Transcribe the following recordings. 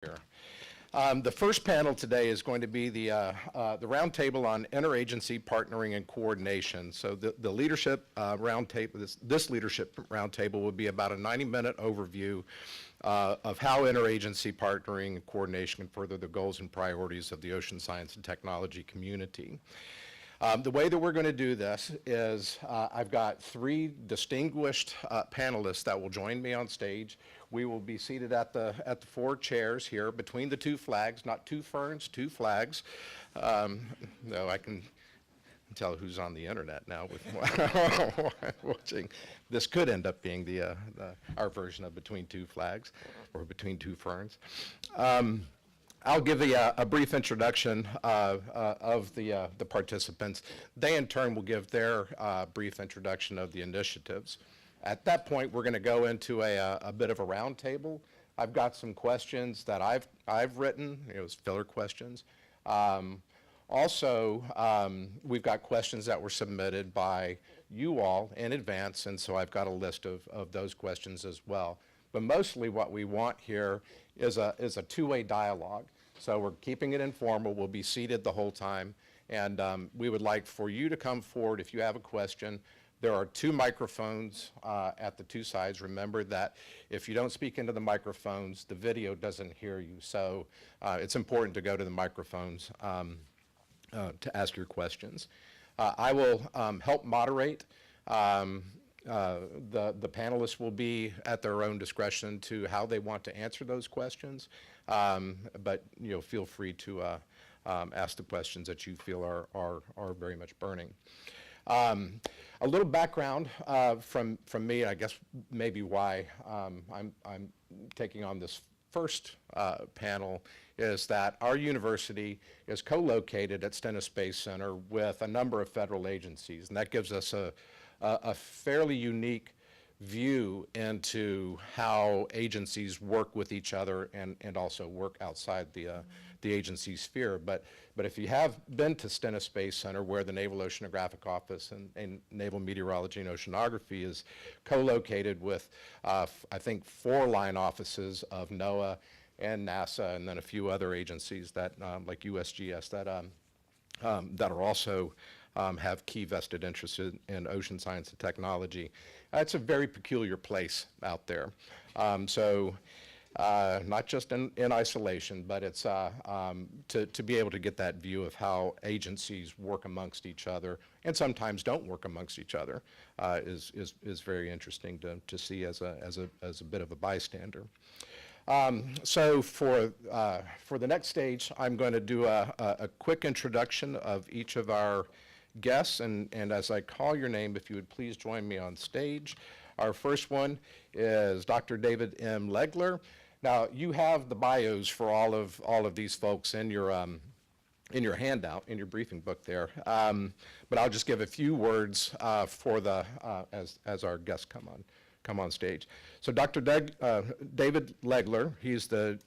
here. The first panel today is going to be the roundtable on interagency partnering and coordination. So the leadership roundtable, this leadership roundtable will be about a 90-minute overview of how interagency partnering and coordination can further the goals and priorities of the ocean science and technology community. The way that we're going to do this is I've got three distinguished panelists that will join me on stage. We will be seated at the four chairs here between the two flags, not two ferns, two flags. No, I can tell who's on the internet now with watching. This could end up being our version of between two flags or between two ferns. I'll give a brief introduction of the participants. They in turn will give their brief introduction of the initiatives. At that point, we're going to go into a bit of a roundtable. I've got some questions that I've written, as filler questions. Also, we've got questions that were submitted by you all in advance, and so I've got a list of those questions as well. But mostly what we want here is a two-way dialogue. So we're keeping it informal. We'll be seated the whole time. And we would like for you to come forward if you have a question. There are two microphones at the two sides. Remember that if you don't speak into the microphones, the video doesn't hear you. So it's important to go to the microphones to ask your questions. I will help moderate. The panelists will be at their own discretion to how they want to answer those questions, but feel free to ask the questions that you feel are very much burning. A little background from me, I guess maybe why I'm taking on this first panel is that our university is co-located at Stennis Space Center with a number of federal agencies, and that gives us a fairly unique view into how agencies work with each other and also work outside the agency sphere. But if you have been to Stennis Space Center, where the Naval Oceanographic Office and Naval Meteorology and Oceanography is co-located with, I think, 4 line offices of NOAA and NASA, and then a few other agencies that, like USGS, that are also have key vested interests in ocean science and technology. It's a very peculiar place out there. Not just in isolation, but it's to be able to get that view of how agencies work amongst each other and sometimes don't work amongst each other is very interesting to see as a bit of a bystander. So for the next stage, I'm going to do a quick introduction of each of our guests, and as I call your name, if you would please join me on stage. Our first one is Dr. David M. Legler. Now, you have the bios for all of these folks in your handout, in your briefing book there, but I'll just give a few words for as our guests come on stage. So Dr. David Legler, he's the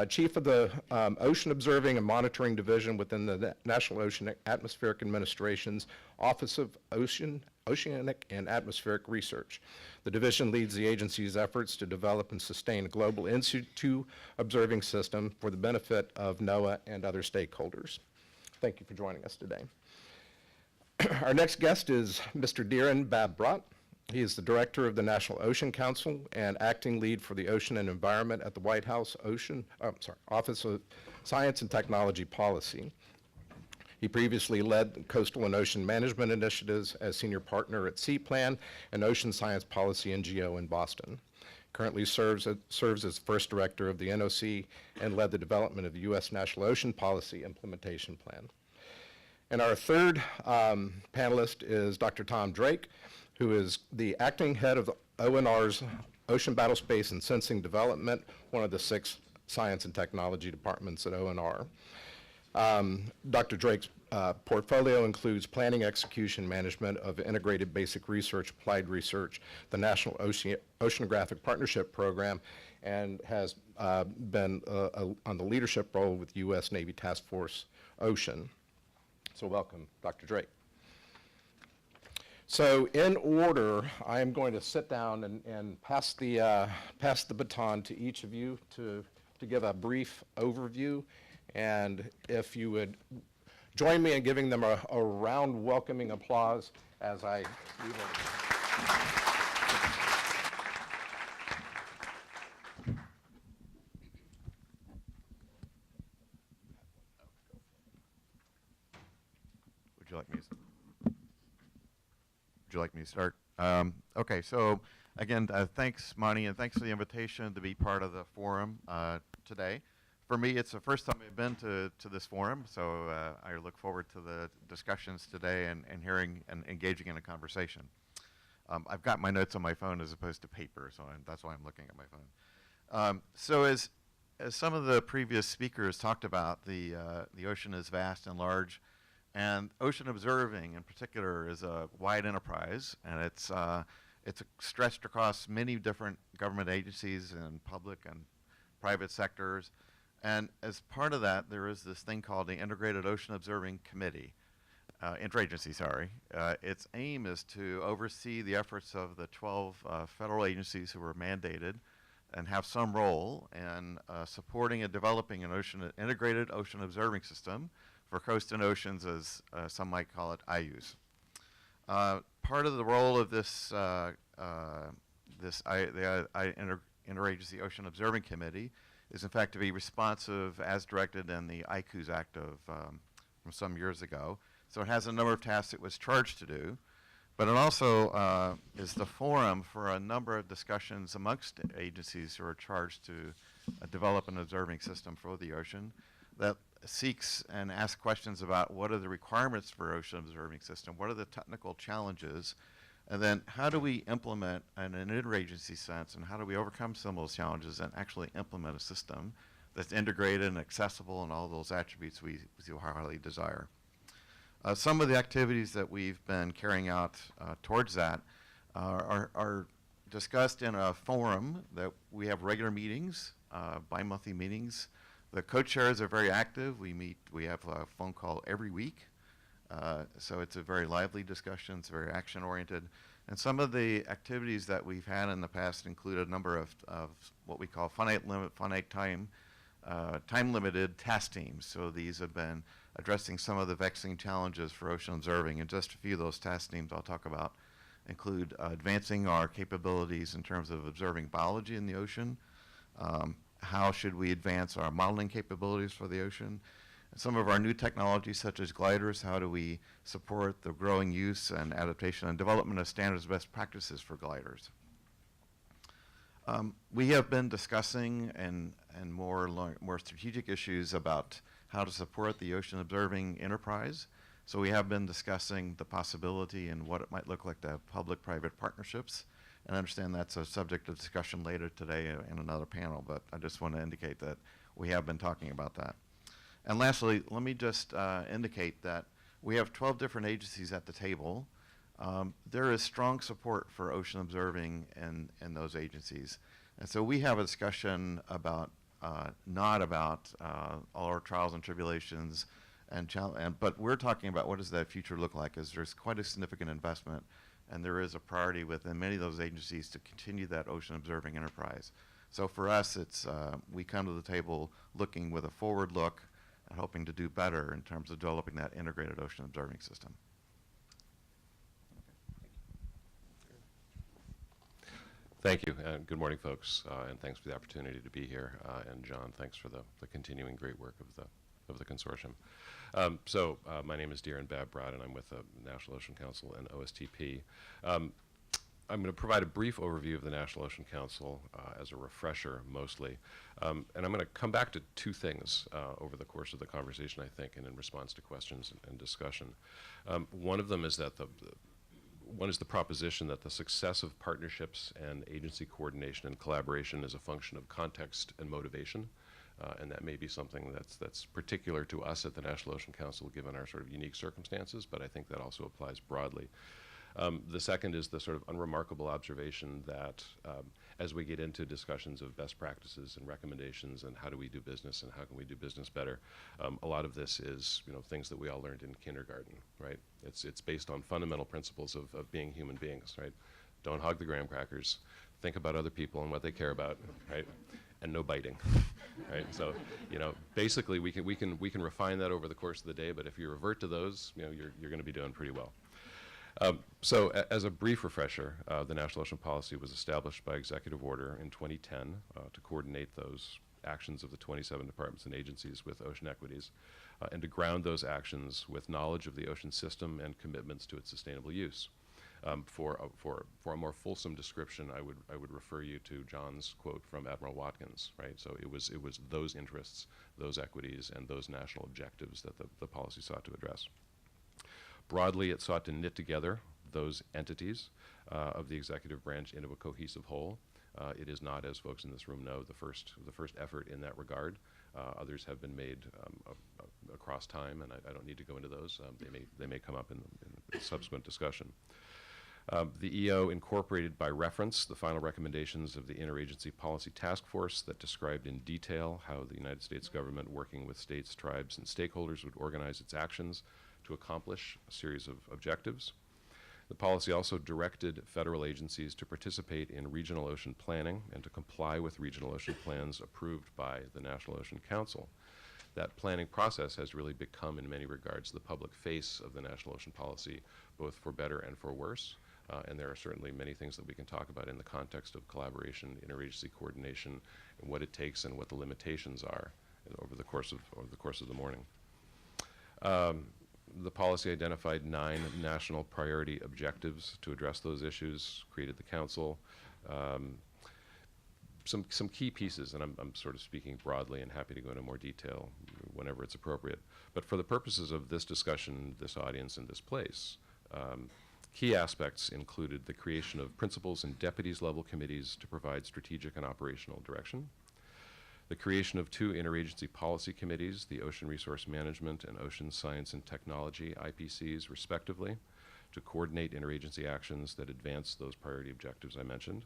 Chief of the Ocean Observing and Monitoring Division within the National Ocean Atmospheric Administration's Office of Oceanic and Atmospheric Research. The division leads the agency's efforts to develop and sustain a global in-situ observing system for the benefit of NOAA and other stakeholders. Thank you for joining us today. Our next guest is Mr. Dhiren Babrat. He is the Director of the National Ocean Council and Acting Lead for the Ocean and Environment at the White House Office of Science and Technology Policy. He previously led coastal and ocean management initiatives as Senior Partner at Seaplan, an ocean science policy NGO in Boston. Currently serves as First Director of the NOC and led the development of the U.S. National Ocean Policy Implementation Plan. And our third panelist is Dr. Tom Drake, who is the acting head of the ONR's Ocean Battlespace and Sensing Development, one of the 6 science and technology departments at ONR. Dr. Drake's portfolio includes planning, execution, management of integrated basic research, applied research, the National Oceanographic Partnership Program, and has been on the leadership role with U.S. Navy Task Force Ocean. So welcome, Dr. Drake. So in order, I am going to sit down and pass the baton to each of you to to give a brief overview, and if you would join me in giving them a round welcoming applause as I leave them. Would you like me to start? Okay, so again, thanks, Monty, and thanks for the invitation to be part of the forum today. For me, it's the first time I've been to this forum, so I look forward to the discussions today and hearing and engaging in a conversation. I've got my notes on my phone as opposed to paper, so that's why I'm looking at my phone. So as some of the previous speakers talked about, the ocean is vast and large, and ocean observing in particular is a wide enterprise, and it's stretched across many different government agencies and public and private sectors. And as part of that, there is this thing called the Integrated Ocean Observing Committee, Interagency, sorry. Its aim is to oversee the efforts of the 12 federal agencies who were mandated and have some role in supporting and developing an integrated ocean observing system for coast and oceans, as some might call it, IUs. Part of the role of this, Interagency Ocean Observing Committee is in fact to be responsive as directed in the ICUs Act of from some years ago. So it has a number of tasks it was charged to do, but it also is the forum for a number of discussions amongst agencies who are charged to develop an observing system for the ocean that seeks and asks questions about what are the requirements for ocean observing system, what are the technical challenges, and then how do we implement in an interagency sense, and how do we overcome some of those challenges and actually implement a system that's integrated and accessible and all those attributes we so highly desire. Some of the activities that we've been carrying out towards that are discussed in a forum that we have regular meetings, bi-monthly meetings. The co-chairs are very active. We have a phone call every week. So it's a very lively discussion. It's very action-oriented. And some of the activities that we've had in the past include a number of what we call finite time-limited task teams. So these have been addressing some of the vexing challenges for ocean observing. And just a few of those task teams I'll talk about include advancing our capabilities in terms of observing biology in the ocean. How should we advance our modeling capabilities for the ocean? Some of our new technologies, such as gliders, how do we support the growing use and adaptation and development of standards best practices for gliders? We have been discussing and more strategic issues about how to support the ocean observing enterprise. So we have been discussing the possibility and what it might look like to have public-private partnerships. And I understand that's a subject of discussion later today in another panel, but I just want to indicate that we have been talking about that. And lastly, let me just indicate that we have 12 different agencies at the table. There is strong support for ocean observing in those agencies. And so we have a discussion about, not about all our trials and tribulations, but we're talking about what does that future look like, as there's quite a significant investment, and there is a priority within many of those agencies to continue that ocean observing enterprise. So for us, it's we come to the table looking with a forward look and hoping to do better in terms of developing that integrated ocean observing system. Thank you, and good morning, folks, and thanks for the opportunity to be here. And John, thanks for the continuing great work of the consortium. My name is Darren Babbrod, and I'm with the National Ocean Council and OSTP. I'm going to provide a brief overview of the National Ocean Council as a refresher, mostly. And I'm going to come back to two things over the course of the conversation, I think, and in response to questions and discussion. One of them is that one is the proposition that the success of partnerships and agency coordination and collaboration is a function of context and motivation. And that may be something that's particular to us at the National Ocean Council, given our sort of unique circumstances, but I think that also applies broadly. The second is the sort of unremarkable observation that as we get into discussions of best practices and recommendations and how do we do business and how can we do business better, a lot of this is things that we all learned in kindergarten, right? It's based on fundamental principles of being human beings, right? Don't hog the graham crackers. Think about other people and what they care about, right? and no biting, right? So, you know, basically we can refine that over the course of the day, but if you revert to those, you know, you're going to be doing pretty well. So as a brief refresher, the National Ocean Policy was established by executive order in 2010 to coordinate those actions of the 27 departments and agencies with ocean equities, and to ground those actions with knowledge of the ocean system and commitments to its sustainable use. For a more fulsome description, I would refer you to John's quote from Admiral Watkins, right? So it was those interests, those equities, and those national objectives that the policy sought to address. Broadly, it sought to knit together those entities of the executive branch into a cohesive whole. It is not, as folks in this room know, the first effort in that regard. Others have been made across time, and I don't need to go into those. They may come up in subsequent discussion. The EO incorporated by reference the final recommendations of the Interagency Policy Task Force that described in detail how the United States government, working with states, tribes, and stakeholders, would organize its actions to accomplish a series of objectives. The policy also directed federal agencies to participate in regional ocean planning and to comply with regional ocean plans approved by the National Ocean Council. That planning process has really become, in many regards, the public face of the National Ocean Policy, both for better and for worse. And there are certainly many things that we can talk about in the context of collaboration, interagency coordination, and what it takes and what the limitations are over the course of the morning. The policy identified 9 national priority objectives to address those issues, created the council. Some key pieces, and I'm sort of speaking broadly and happy to go into more detail whenever it's appropriate. But for the purposes of this discussion, this audience, and this place, key aspects included the creation of principals and deputies level committees to provide strategic and operational direction, the creation of 2 interagency policy committees, the Ocean Resource Management and Ocean Science and Technology IPCs, respectively, to coordinate interagency actions that advance those priority objectives I mentioned.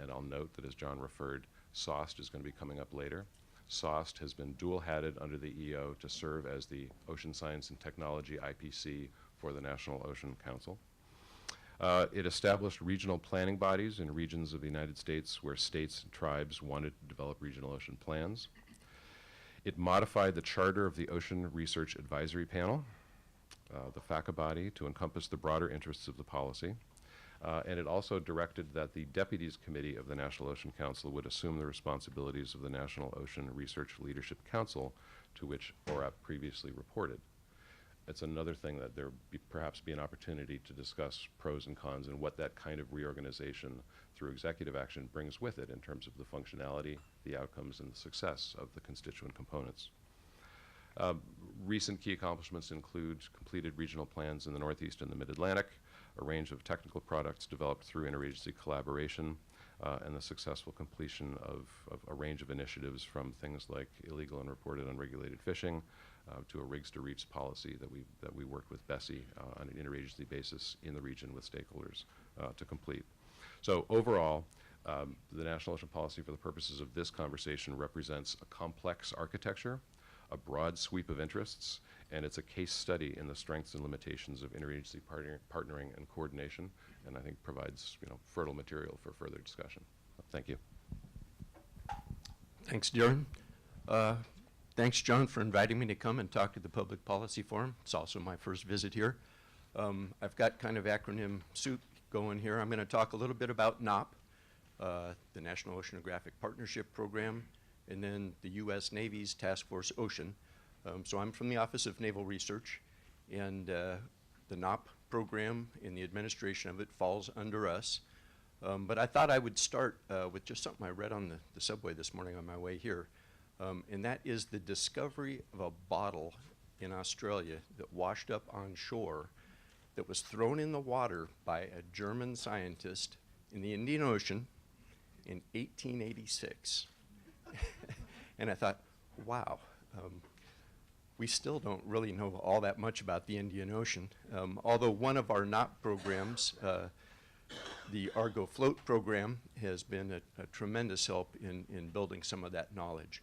And I'll note that, as John referred, SOST is going to be coming up later. SOST has been dual-hatted under the EO to serve as the Ocean Science and Technology IPC for the National Ocean Council. It established regional planning bodies in regions of the United States where states and tribes wanted to develop regional ocean plans. It modified the charter of the Ocean Research Advisory Panel, the FACA body, to encompass the broader interests of the policy. And it also directed that the Deputies Committee of the National Ocean Council would assume the responsibilities of the National Ocean Research Leadership Council, to which ORAP previously reported. It's another thing that there perhaps be an opportunity to discuss pros and cons and what that kind of reorganization through executive action brings with it in terms of the functionality, the outcomes, and the success of the constituent components. Recent key accomplishments include completed regional plans in the Northeast and the Mid-Atlantic, a range of technical products developed through interagency collaboration, and the successful completion of a range of initiatives, from things like illegal and reported unregulated fishing to a rigs to reefs policy that we worked with Bessie on an interagency basis in the region with stakeholders to complete. So overall, the National Ocean Policy, for the purposes of this conversation, represents a complex architecture, a broad sweep of interests, and it's a case study in the strengths and limitations of interagency partnering and coordination, and I think provides, you know, fertile material for further discussion. Thank you. Thanks, Darren. Thanks, John, for inviting me to come and talk to the Public Policy Forum. It's also my first visit here. I've got kind of acronym soup going here. I'm going to talk a little bit about NOAA, the National Oceanographic Partnership Program, and then the U.S. Navy's Task Force Ocean. So I'm from the Office of Naval Research, and the NOAA program and the administration of it falls under us. But I thought I would start with just something I read on the subway this morning on my way here. And that is the discovery of a bottle in Australia that washed up on shore that was thrown in the water by a German scientist in the Indian Ocean in 1886. And I thought, wow, we still don't really know all that much about the Indian Ocean. Although one of our NOAA programs, the Argo Float program, has been a tremendous help in building some of that knowledge.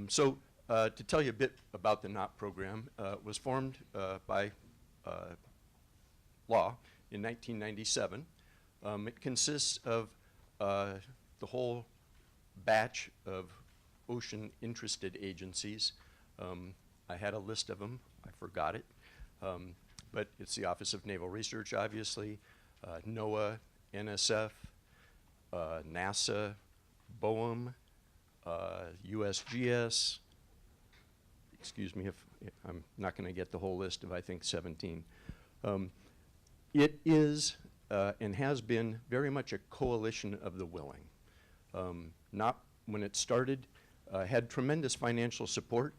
So to tell you a bit about the NOAA program, it was formed by law in 1997. It consists of the whole batch of ocean-interested agencies. I had a list of them. I forgot it. But it's the Office of Naval Research, obviously, NOAA, NSF, NASA, BOEM, USGS. Excuse me if I'm not going to get the whole list of, I think, 17. It is and has been very much a coalition of the willing. Not when it started, had tremendous financial support.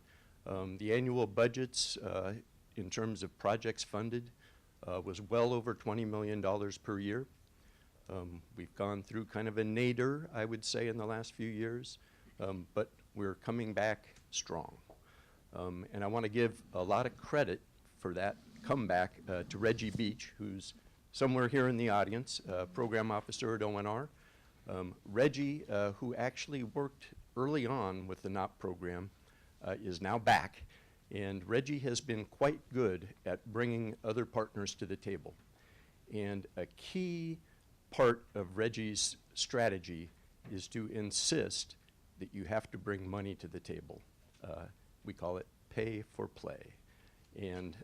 The annual budgets in terms of projects funded was well over $20 million per year. We've gone through kind of a nadir, I would say, in the last few years, but we're coming back strong. And I want to give a lot of credit for that comeback to Reggie Beach, who's somewhere here in the audience, program officer at ONR. Reggie, who actually worked early on with the NOP program, is now back. And Reggie has been quite good at bringing other partners to the table. And a key part of Reggie's strategy is to insist that you have to bring money to the table. We call it pay for play. And,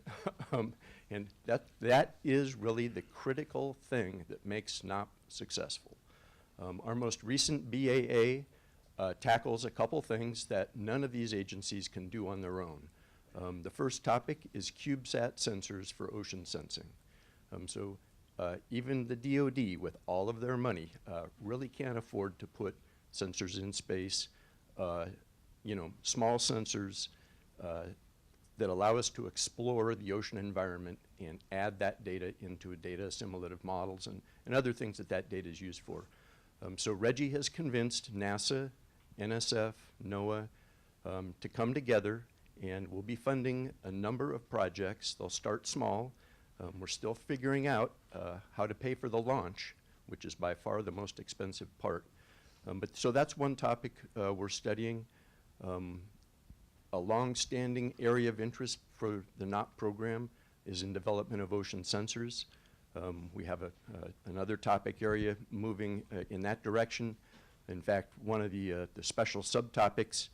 and that is really the critical thing that makes NOP successful. Our most recent BAA tackles a couple things that none of these agencies can do on their own. The first topic is CubeSat sensors for ocean sensing. So even the DoD, with all of their money, really can't afford to put sensors in space, small sensors that allow us to explore the ocean environment and add that data into data assimilative models and other things that data is used for. So Reggie has convinced NASA, NSF, NOAA to come together, and we'll be funding a number of projects. They'll start small. We're still figuring out how to pay for the launch, which is by far the most expensive part. So that's one topic we're studying. A long-standing area of interest for the NOP program is in development of ocean sensors. We have another topic area moving in that direction. In fact, one of the special subtopics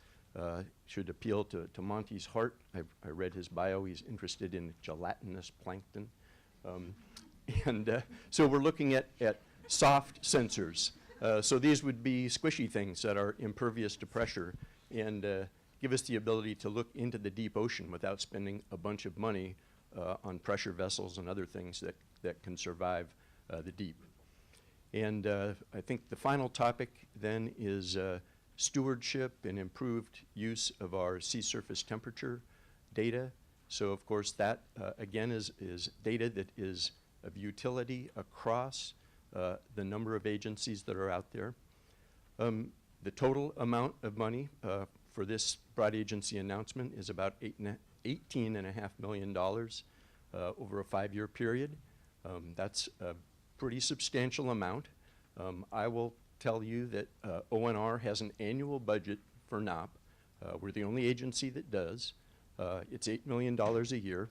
should appeal to Monty's heart. I read his bio. He's interested in gelatinous plankton. So we're looking at soft sensors. So these would be squishy things that are impervious to pressure and give us the ability to look into the deep ocean without spending a bunch of money on pressure vessels and other things that can survive the deep. And I think the final topic then is stewardship and improved use of our sea surface temperature data. So of course that again is data that is of utility across the number of agencies that are out there. The total amount of money for this broad agency announcement is about $18.5 million over a 5-year period. That's a pretty substantial amount. I will tell you that ONR has an annual budget for NOP. We're the only agency that does. It's $8 million a year.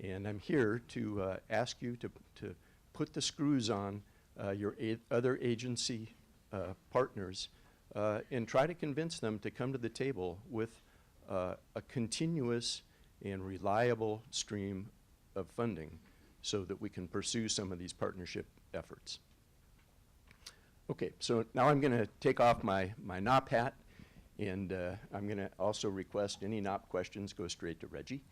And I'm here to ask you to put the screws on your other agency partners and try to convince them to come to the table with a continuous and reliable stream of funding so that we can pursue some of these partnership efforts. Okay, so now I'm going to take off my NOP hat, and I'm going to also request any NOP questions go straight to Reggie.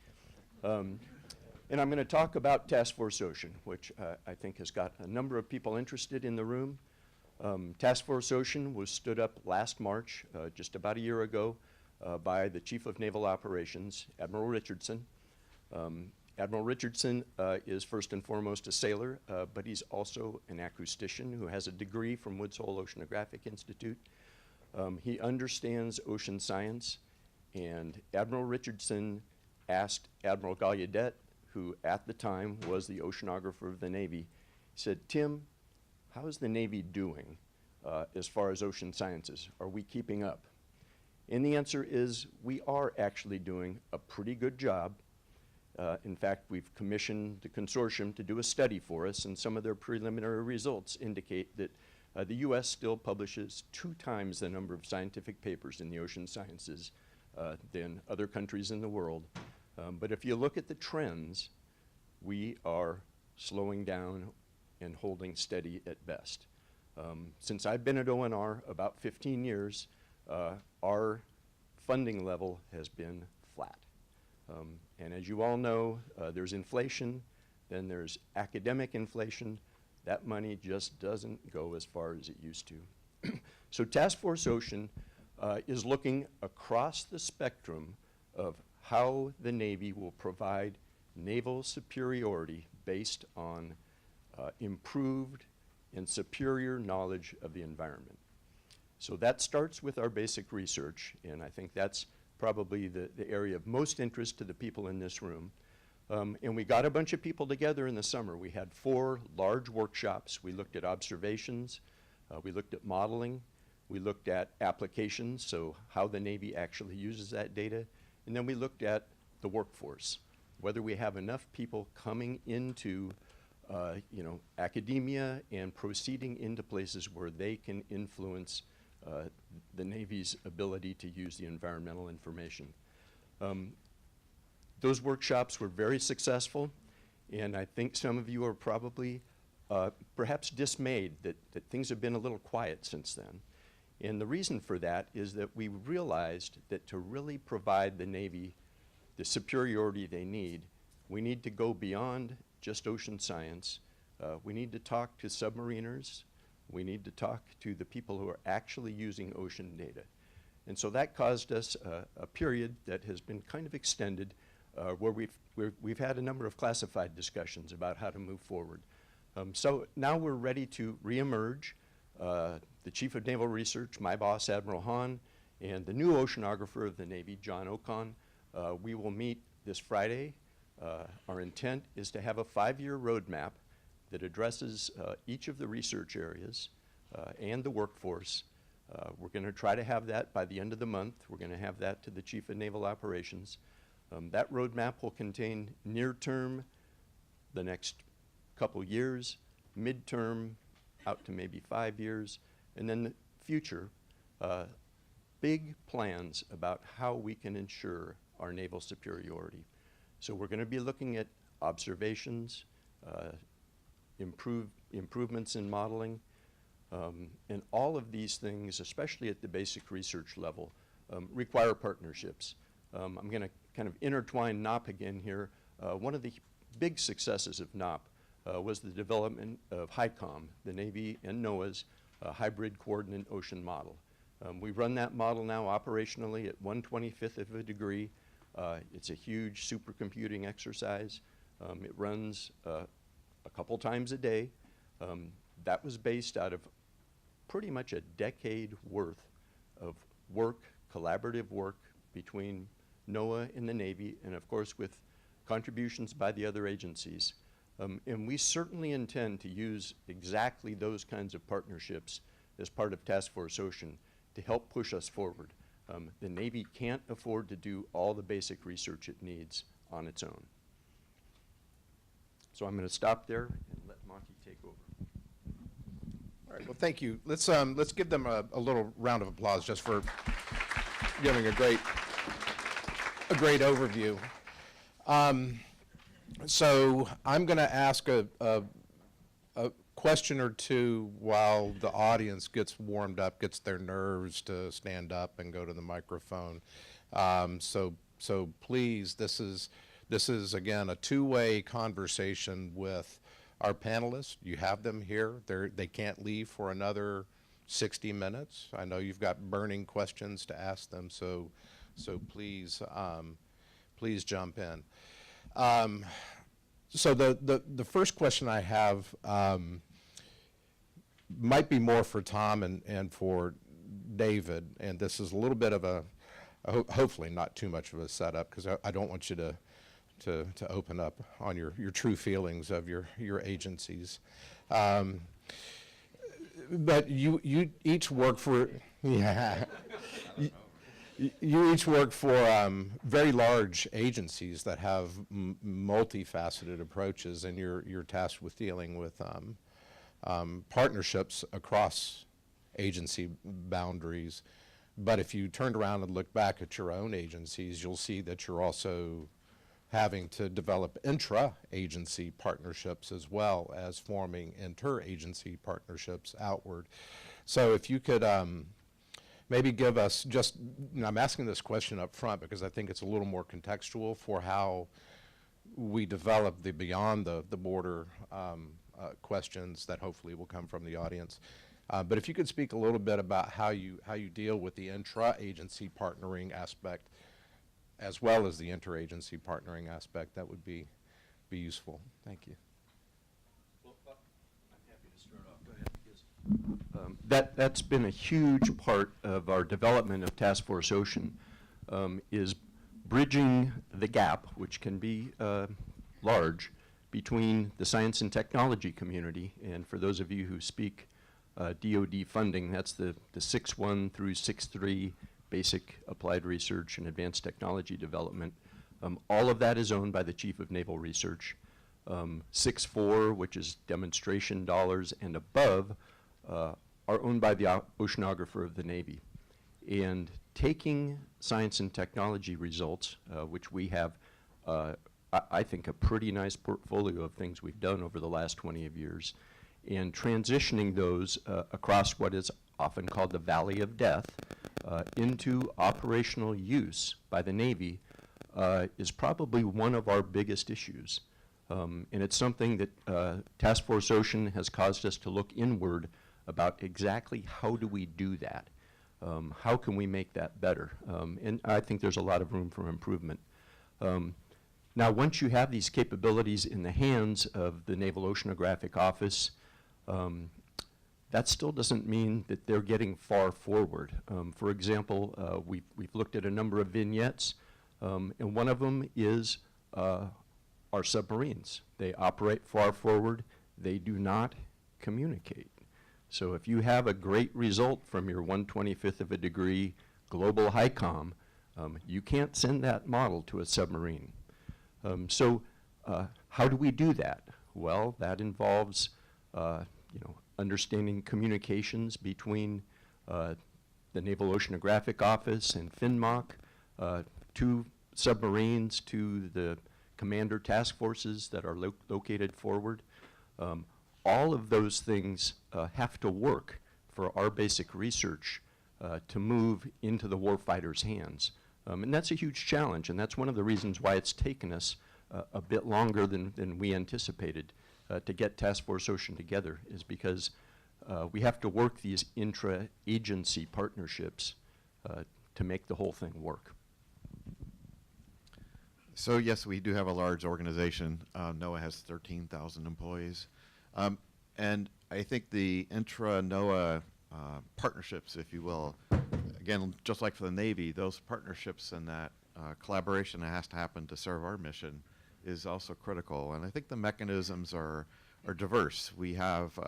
And I'm going to talk about Task Force Ocean, which I think has got a number of people interested in the room. Task Force Ocean was stood up last March, just about a year ago, by the Chief of Naval Operations, Admiral Richardson. Admiral Richardson is first and foremost a sailor, but he's also an acoustician who has a degree from Woods Hole Oceanographic Institute. He understands ocean science, and Admiral Richardson asked Admiral Gallaudet, who at the time was the oceanographer of the Navy, said, "Tim, how is the Navy doing as far as ocean sciences? Are we keeping up?" And the answer is we are actually doing a pretty good job. In fact, we've commissioned the consortium to do a study for us, and some of their preliminary results indicate that The U.S. still publishes 2 times the number of scientific papers in the ocean sciences than other countries in the world. But if you look at the trends, we are slowing down and holding steady at best. Since I've been at ONR about 15 years, our funding level has been flat. And as you all know, there's inflation, then there's academic inflation. That money just doesn't go as far as it used to. So Task Force Ocean is looking across the spectrum of how the Navy will provide naval superiority based on improved and superior knowledge of the environment. So that starts with our basic research, and I think that's probably the area of most interest to the people in this room. And we got a bunch of people together in the summer. We had 4 large workshops. We looked at observations, we looked at modeling, we looked at applications, so how the Navy actually uses that data, and then we looked at the workforce, whether we have enough people coming into academia and proceeding into places where they can influence the Navy's ability to use the environmental information. Those workshops were very successful, and I think some of you are probably perhaps dismayed that things have been a little quiet since then. And the reason for that is that we realized that to really provide the Navy the superiority they need, we need to go beyond just ocean science. We need to talk to submariners. We need to talk to the people who are actually using ocean data. And so that caused us a period that has been kind of extended where we've had a number of classified discussions about how to move forward. So now we're ready to reemerge. The Chief of Naval Research, my boss, Admiral Hahn, and the new oceanographer of the Navy, John Ocon, we will meet this Friday. Our intent is to have a 5-year roadmap that addresses each of the research areas and the workforce. We're going to try to have that by the end of the month. We're going to have that to the Chief of Naval Operations. That roadmap will contain near-term, the next couple years, mid-term, out to maybe 5 years, and then the future, big plans about how we can ensure our naval superiority. So we're going to be looking at observations, improvements in modeling, and all of these things, especially at the basic research level, require partnerships. I'm going to kind of intertwine NOP again here. One of the big successes of NOP was the development of HICOM, the Navy and NOAA's hybrid coordinate ocean model. We run that model now operationally at 1/25th of a degree. It's a huge supercomputing exercise. It runs a couple times a day. That was based out of pretty much a decade worth of work, collaborative work between NOAA and the Navy, and of course with contributions by the other agencies. And we certainly intend to use exactly those kinds of partnerships as part of Task Force Ocean to help push us forward. The Navy can't afford to do all the basic research it needs on its own. So I'm going to stop there and let Monty take over. All right, well, thank you. Let's give them a little round of applause just for giving a great overview. So I'm going to ask a question or two while the audience gets warmed up, gets their nerves to stand up and go to the microphone. So please, this is again a two-way conversation with our panelists. You have them here. They can't leave for another 60 minutes. I know you've got burning questions to ask them, so please please jump in. So the first question I have might be more for Tom and for David, and this is a little bit of a, hopefully not too much of a setup, because I don't want you to open up on your true feelings of your agencies. But you each work for, yeah. You each work for very large agencies that have multifaceted approaches, and you're tasked with dealing with partnerships across agency boundaries. But if you turned around and look back at your own agencies, you'll see that you're also having to develop intra-agency partnerships as well as forming inter-agency partnerships outward. So if you could maybe give us just, I'm asking this question up front because I think it's a little more contextual for how we develop the beyond the border questions that hopefully will come from the audience. But if you could speak a little bit about how you deal with the intra-agency partnering aspect as well as the interagency partnering aspect, that would be useful. Thank you. Well, I'm happy to start off. Go ahead, because that's been a huge part of our development of Task Force Ocean, is bridging the gap, which can be large, between the science and technology community. And for those of you who speak DoD funding, that's the 6.1 through 6.3 basic applied research and advanced technology development. All of that is owned by the Chief of Naval Research. 6.4, which is demonstration dollars and above, are owned by the oceanographer of the Navy. And taking science and technology results, which we have, I think, a pretty nice portfolio of things we've done over the last 20 years, and transitioning those across what is often called the Valley of Death into operational use by the Navy is probably one of our biggest issues. And it's something that Task Force Ocean has caused us to look inward about exactly how do we do that. How can we make that better? And I think there's a lot of room for improvement. Now, once you have these capabilities in the hands of the Naval Oceanographic Office, that still doesn't mean that they're getting far forward. For example, we've looked at a number of vignettes, and one of them is our submarines. They operate far forward. They do not communicate. So if you have a great result from your 1/25th of a degree global HICOM, you can't send that model to a submarine. So how do we do that? Well, that involves understanding communications between the Naval Oceanographic Office and FINMOC, to submarines, to the commander task forces that are located forward. All of those things have to work for our basic research to move into the warfighter's hands. And that's a huge challenge, and that's one of the reasons why it's taken us a bit longer than we anticipated to get Task Force Ocean together, is because we have to work these intra-agency partnerships to make the whole thing work. So yes, we do have a large organization. NOAA has 13,000 employees. And I think the intra-NOAA partnerships, if you will, again, just like for the Navy, those partnerships and that collaboration that has to happen to serve our mission is also critical. And I think the mechanisms are diverse. We have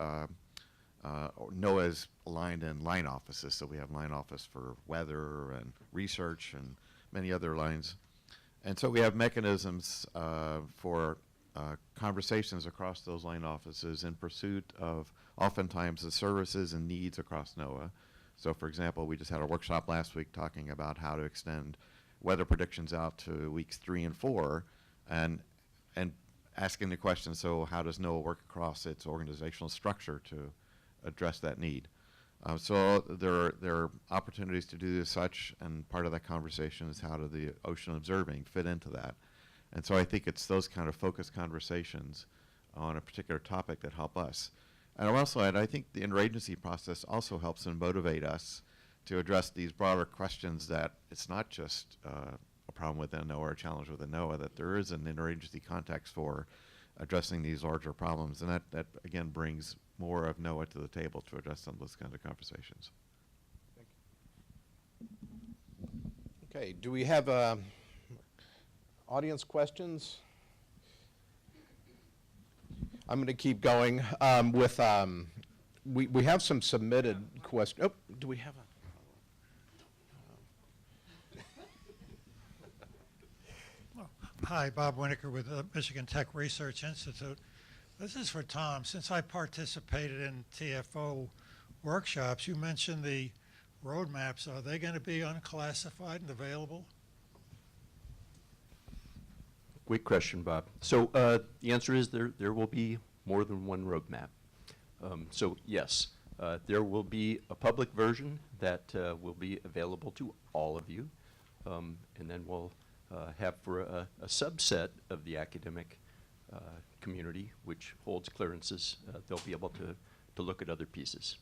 NOAA is aligned in line offices, so we have line office for weather and research and many other lines. And so we have mechanisms for conversations across those line offices in pursuit of oftentimes the services and needs across NOAA. So for example, we just had a workshop last week talking about how to extend weather predictions out to weeks 3 and 4, and asking the question, so how does NOAA work across its organizational structure to address that need? So there are opportunities to do such, and part of that conversation is how do the ocean observing fit into that. And so I think it's those kind of focused conversations on a particular topic that help us. And I'll also add, I think the interagency process also helps and motivate us to address these broader questions, that it's not just a problem within NOAA or a challenge within NOAA, that there is an interagency context for addressing these larger problems. And that again, brings more of NOAA to the table to address some of those kinds of conversations. Thank you. Okay, do we have audience questions? I'm going to keep going with, we have some submitted questions. Oh, do we have a? Hi, Bob Winokur with the Michigan Tech Research Institute. This is for Tom. Since I participated in TFO workshops, you mentioned the roadmaps. Are they going to be unclassified and available? Great question, Bob. So the answer is there will be more than one roadmap. So yes, there will be a public version that will be available to all of you. And then we'll have for a subset of the academic community, which holds clearances, they'll be able to look at other pieces.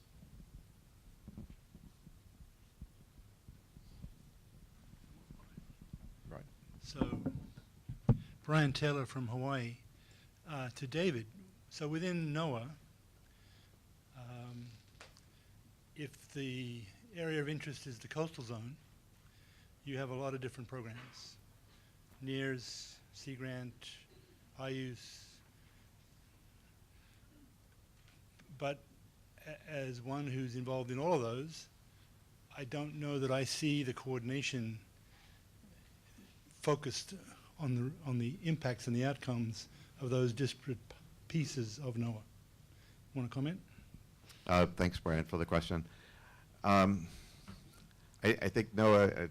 Right. So, Brian Taylor from Hawaii. To David, so within NOAA, if the area of interest is the coastal zone, you have a lot of different programs. NEARS, Sea Grant, IUS. But as one who's involved in all of those, I don't know that I see the coordination focused on the impacts and the outcomes of those disparate pieces of NOAA. Want to comment? Thanks, Brian, for the question. I think NOAA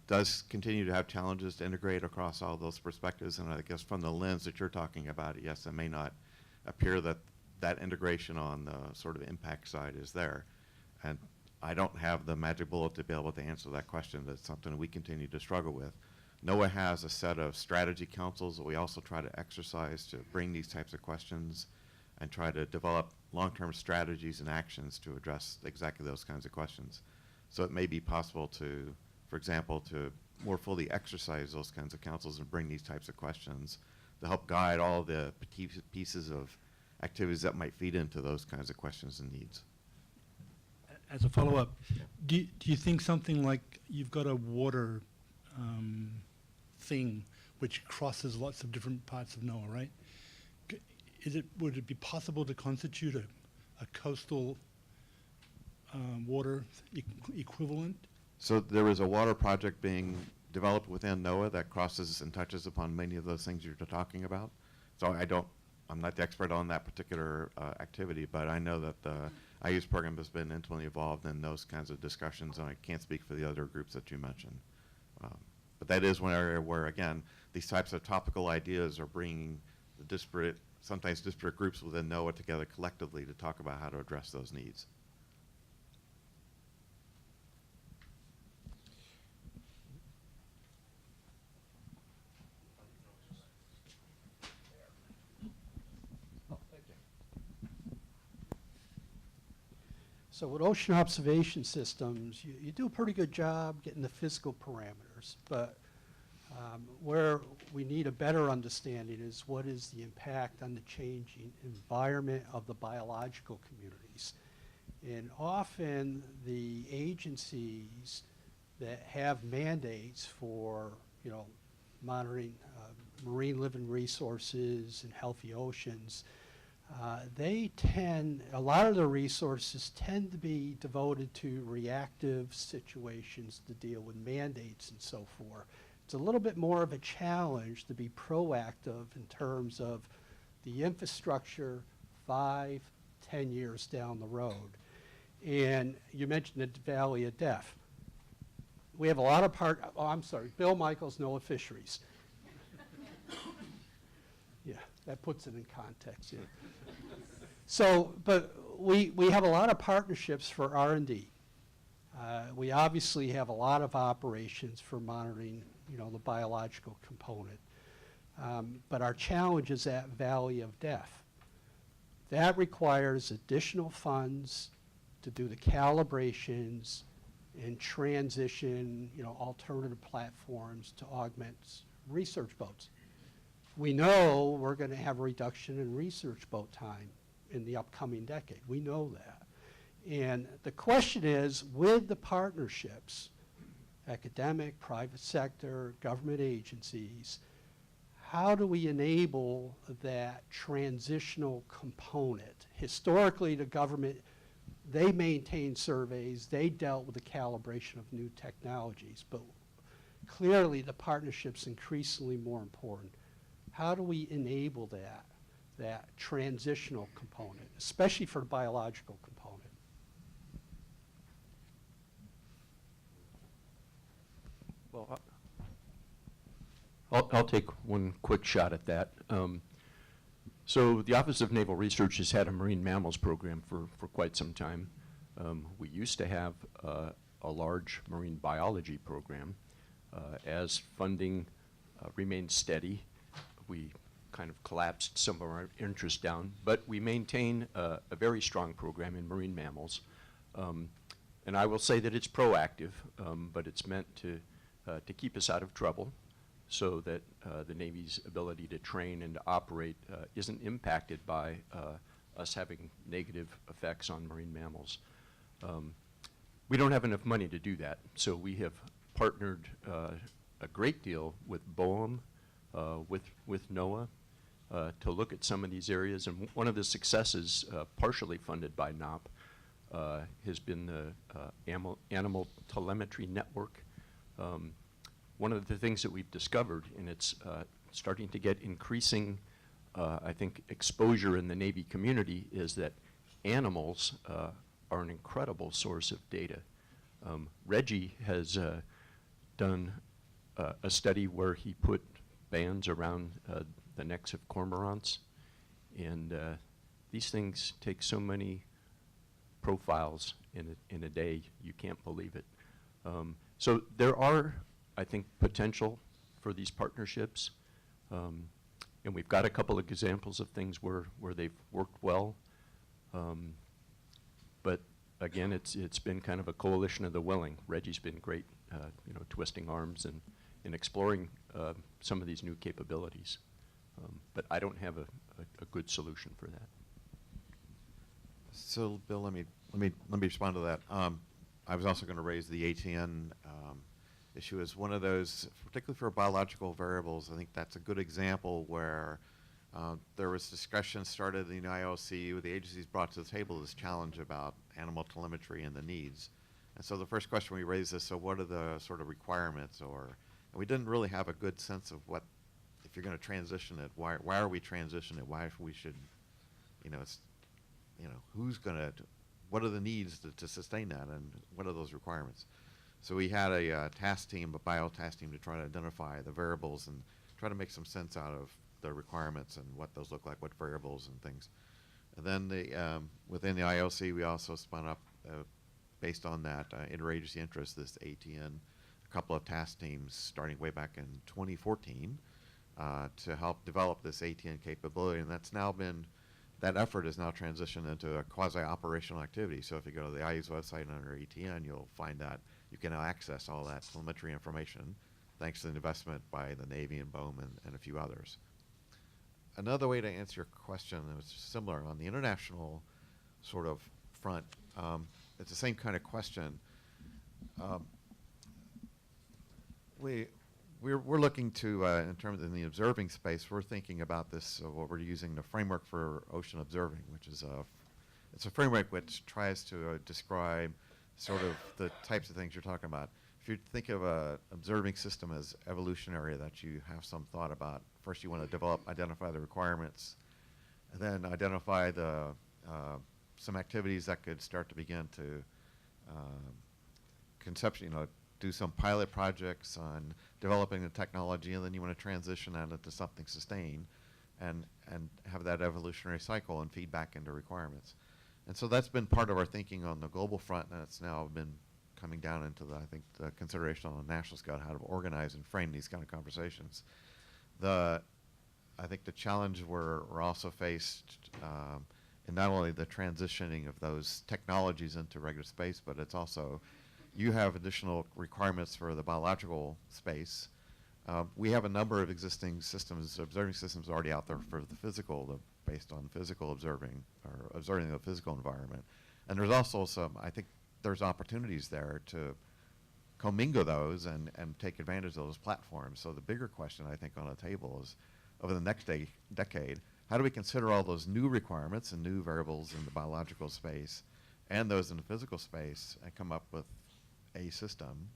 does continue to have challenges to integrate across all those perspectives, and I guess from the lens that you're talking about, yes, it may not appear that that integration on the sort of impact side is there. And I don't have the magic bullet to be able to answer that question. That's something we continue to struggle with. NOAA has a set of strategy councils that we also try to exercise to bring these types of questions and try to develop long-term strategies and actions to address exactly those kinds of questions. So it may be possible to, for example, to more fully exercise those kinds of councils and bring these types of questions to help guide all the pieces of activities that might feed into those kinds of questions and needs. As a follow-up, do you think something like you've got a water thing which crosses lots of different parts of NOAA, right? Would it be possible to constitute a coastal water equivalent? So there is a water project being developed within NOAA that crosses and touches upon many of those things you're talking about. So I'm not the expert on that particular activity, but I know that the IUS program has been intimately involved in those kinds of discussions, and I can't speak for the other groups that you mentioned. But that is one area where, again, these types of topical ideas are bringing the sometimes disparate groups within NOAA together collectively to talk about how to address those needs. So with ocean observation systems, you do a pretty good job getting the physical parameters, but where we need a better understanding is what is the impact on the changing environment of the biological communities. And often the agencies that have mandates for, monitoring marine living resources and healthy oceans, a lot of the resources tend to be devoted to reactive situations to deal with mandates and so forth. It's a little bit more of a challenge to be proactive in terms of the infrastructure 5, 10 years down the road. And you mentioned the Valley of Death. We have a lot of Bill Michaels, NOAA Fisheries. Yeah, that puts it in context, yeah. So, but we have a lot of partnerships for R&D. We obviously have a lot of operations for monitoring, the biological component. But our challenge is that Valley of Death. That requires additional funds to do the calibrations and transition, alternative platforms to augment research boats. We know we're going to have a reduction in research boat time in the upcoming decade. We know that. And the question is, with the partnerships, academic, private sector, government agencies, how do we enable that transitional component? Historically, the government, they maintained surveys, they dealt with the calibration of new technologies, but clearly the partnership's increasingly more important. How do we enable that that transitional component, especially for the biological component. Well, I'll take one quick shot at that. So the Office of Naval Research has had a marine mammals program for quite some time. We used to have a large marine biology program. As funding remained steady, we kind of collapsed some of our interest down, but we maintain a very strong program in marine mammals. And I will say that it's proactive, but it's meant to keep us out of trouble so that the Navy's ability to train and to operate isn't impacted by us having negative effects on marine mammals. We don't have enough money to do that, so we have partnered a great deal with BOEM, with NOAA, to look at some of these areas. And one of the successes, partially funded by NOP, has been the animal telemetry network. One of the things that we've discovered, and it's starting to get increasing, I think, exposure in the Navy community, is that animals are an incredible source of data. Reggie has done a study where he put bands around the necks of cormorants, and these things take so many profiles in a day, you can't believe it. So there are, I think, potential for these partnerships, and we've got a couple of examples of things where they've worked well. But again, it's been kind of a coalition of the willing. Reggie's been great, twisting arms and exploring some of these new capabilities. But I don't have a good solution for that. So, Bill, let me respond to that. I was also going to raise the ATN issue as one of those, particularly for biological variables. I think that's a good example where there was discussion started in the IOC where the agencies brought to the table this challenge about animal telemetry and the needs. And so the first question we raised is, so what are the sort of requirements? And we didn't really have a good sense of what, if you're going to transition it, why are we transitioning it? Why we should, who's going to, what are the needs to sustain that, and what are those requirements? So we had a task team, a bio task team, to try to identify the variables and try to make some sense out of the requirements and what those look like, what variables and things. And then within the IOC, we also spun up, based on that interagency interest, this ATN, a couple of task teams starting way back in 2014 to help develop this ATN capability. And that's now been, that effort has now transitioned into a quasi-operational activity. So if you go to the IU's website under ATN, you'll find that you can now access all that telemetry information thanks to the investment by the Navy and BOEM and a few others. Another way to answer your question, and it's similar, on the international sort of front, it's the same kind of question. We're looking to, in terms of the observing space, we're thinking about this, what we're using the framework for ocean observing, which is it's a framework which tries to describe sort of the types of things you're talking about. If you think of a observing system as evolutionary, that you have some thought about, first you want to identify the requirements, and then identify the some activities that could start to begin to do some pilot projects on developing the technology, and then you want to transition that into something sustained and have that evolutionary cycle and feedback into requirements. And so that's been part of our thinking on the global front, and it's now been coming down into the consideration on the national scale, how to organize and frame these kind of conversations. I think the challenge we're also faced in not only the transitioning of those technologies into regular space, but it's also, you have additional requirements for the biological space. We have a number of existing systems, observing systems already out there for the physical, based on physical observing, or observing the physical environment. And there's also some, I think there's opportunities there to commingle those and take advantage of those platforms. So the bigger question, I think, on the table is, over the next decade, how do we consider all those new requirements and new variables in the biological space and those in the physical space and come up with a system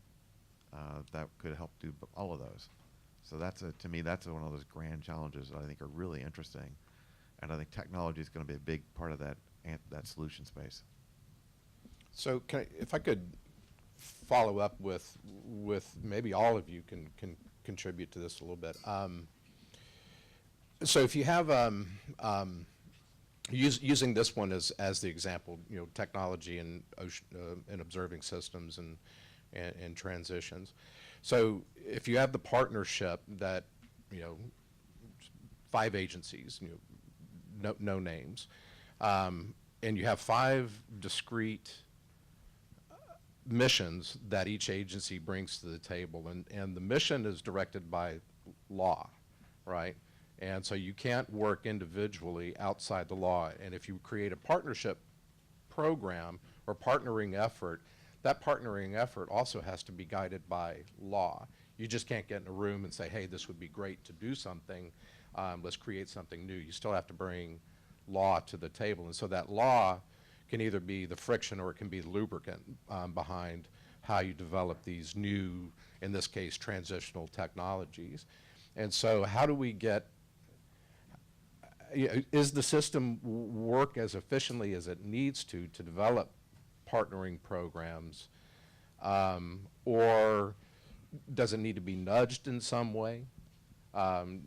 that could help do all of those? So to me, that's one of those grand challenges that I think are really interesting. And I think technology is going to be a big part of that solution space. So if I could follow up with maybe all of you can contribute to this a little bit. So if you have using this one as the example, technology and ocean and observing systems and transitions. So if you have the partnership that 5 agencies, no names, and you have 5 discrete missions that each agency brings to the table, and the mission is directed by law, right? And so you can't work individually outside the law. And if you create a partnership program or partnering effort, that partnering effort also has to be guided by law. You just can't get in a room and say, hey, this would be great to do something. Let's create something new. You still have to bring law to the table. And so that law can either be the friction or it can be the lubricant behind how you develop these new, in this case, transitional technologies. And so how do we get, is the system work as efficiently as it needs to develop partnering programs, or does it need to be nudged in some way? And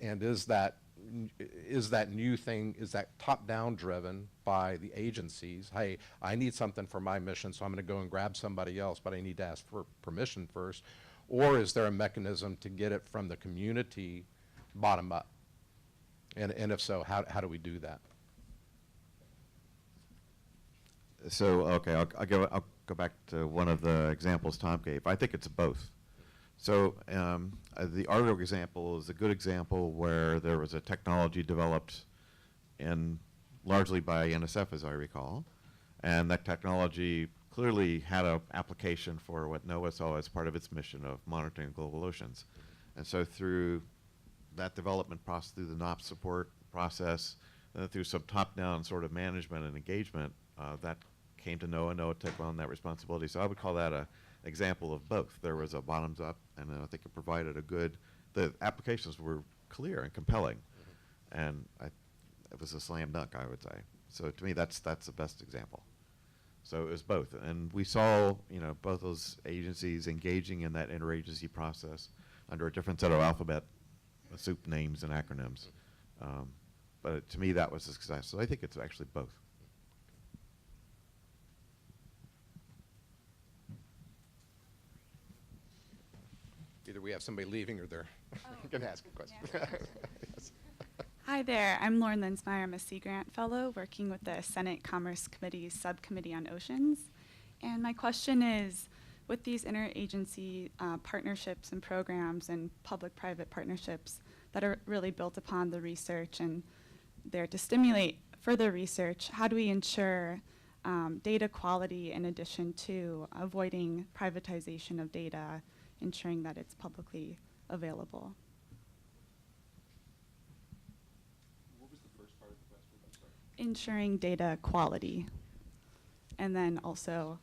is that new thing, is that top-down driven by the agencies? Hey, I need something for my mission, so I'm going to go and grab somebody else, but I need to ask for permission first. Or is there a mechanism to get it from the community bottom up? And if so, how do we do that? So, okay, I'll go back to one of the examples Tom gave. I think it's both. So the Argo example is a good example where there was a technology developed largely by NSF, as I recall, and that technology clearly had an application for what NOAA saw as part of its mission of monitoring global oceans. And so through that development process, through the NOP support process, through some top-down sort of management and engagement, that came to NOAA. NOAA took on that responsibility. So I would call that an example of both. There was a bottoms-up, and I think it provided the applications were clear and compelling. And it was a slam dunk, I would say. So to me, that's the best example. So it was both. And we saw, both those agencies engaging in that interagency process under a different set of alphabet soup names and acronyms. But to me, that was a success. So I think it's actually both. Either we have somebody leaving or they're going to ask a question. Yes. Hi there, I'm Lauren Linsmeyer. I'm a Sea Grant Fellow working with the Senate Commerce Committee's Subcommittee on Oceans. And my question is, with these interagency partnerships and programs and public-private partnerships that are really built upon the research and there to stimulate further research, how do we ensure data quality in addition to avoiding privatization of data, ensuring that it's publicly available? What was the first part of the question? I'm sorry. Ensuring data quality. And then also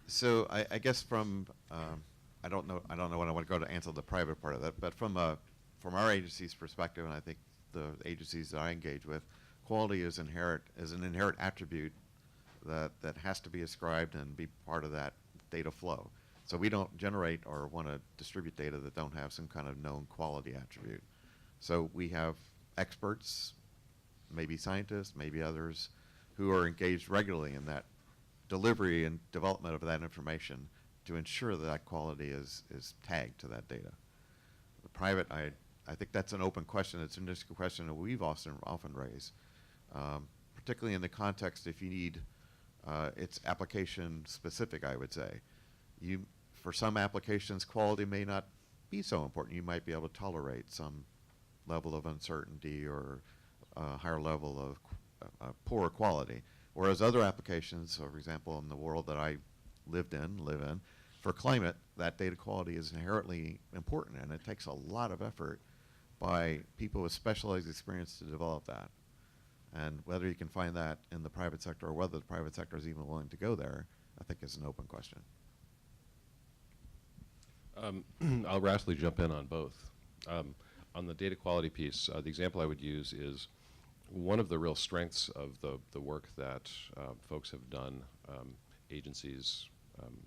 So I guess from I don't know when I want to go to answer the private part of that, but from our agency's perspective, and I think the agencies that I engage with, quality is an inherent attribute that has to be ascribed and be part of that data flow. So we don't generate or want to distribute data that don't have some kind of known quality attribute. So we have experts, maybe scientists, maybe others, who are engaged regularly in that delivery and development of that information to ensure that that quality is tagged to that data. The private, I think that's an open question. It's an interesting question that we've often raised, particularly in the context if you need, it's application specific, I would say. For some applications, quality may not be so important. You might be able to tolerate some level of uncertainty or a higher level of poor quality. Whereas other applications, so for example, in the world that I live in, for climate, that data quality is inherently important, and it takes a lot of effort by people with specialized experience to develop that. And whether you can find that in the private sector or whether the private sector is even willing to go there, I think is an open question. I'll rapidly jump in on both. On the data quality piece, the example I would use is one of the real strengths of the work that folks have done, agencies,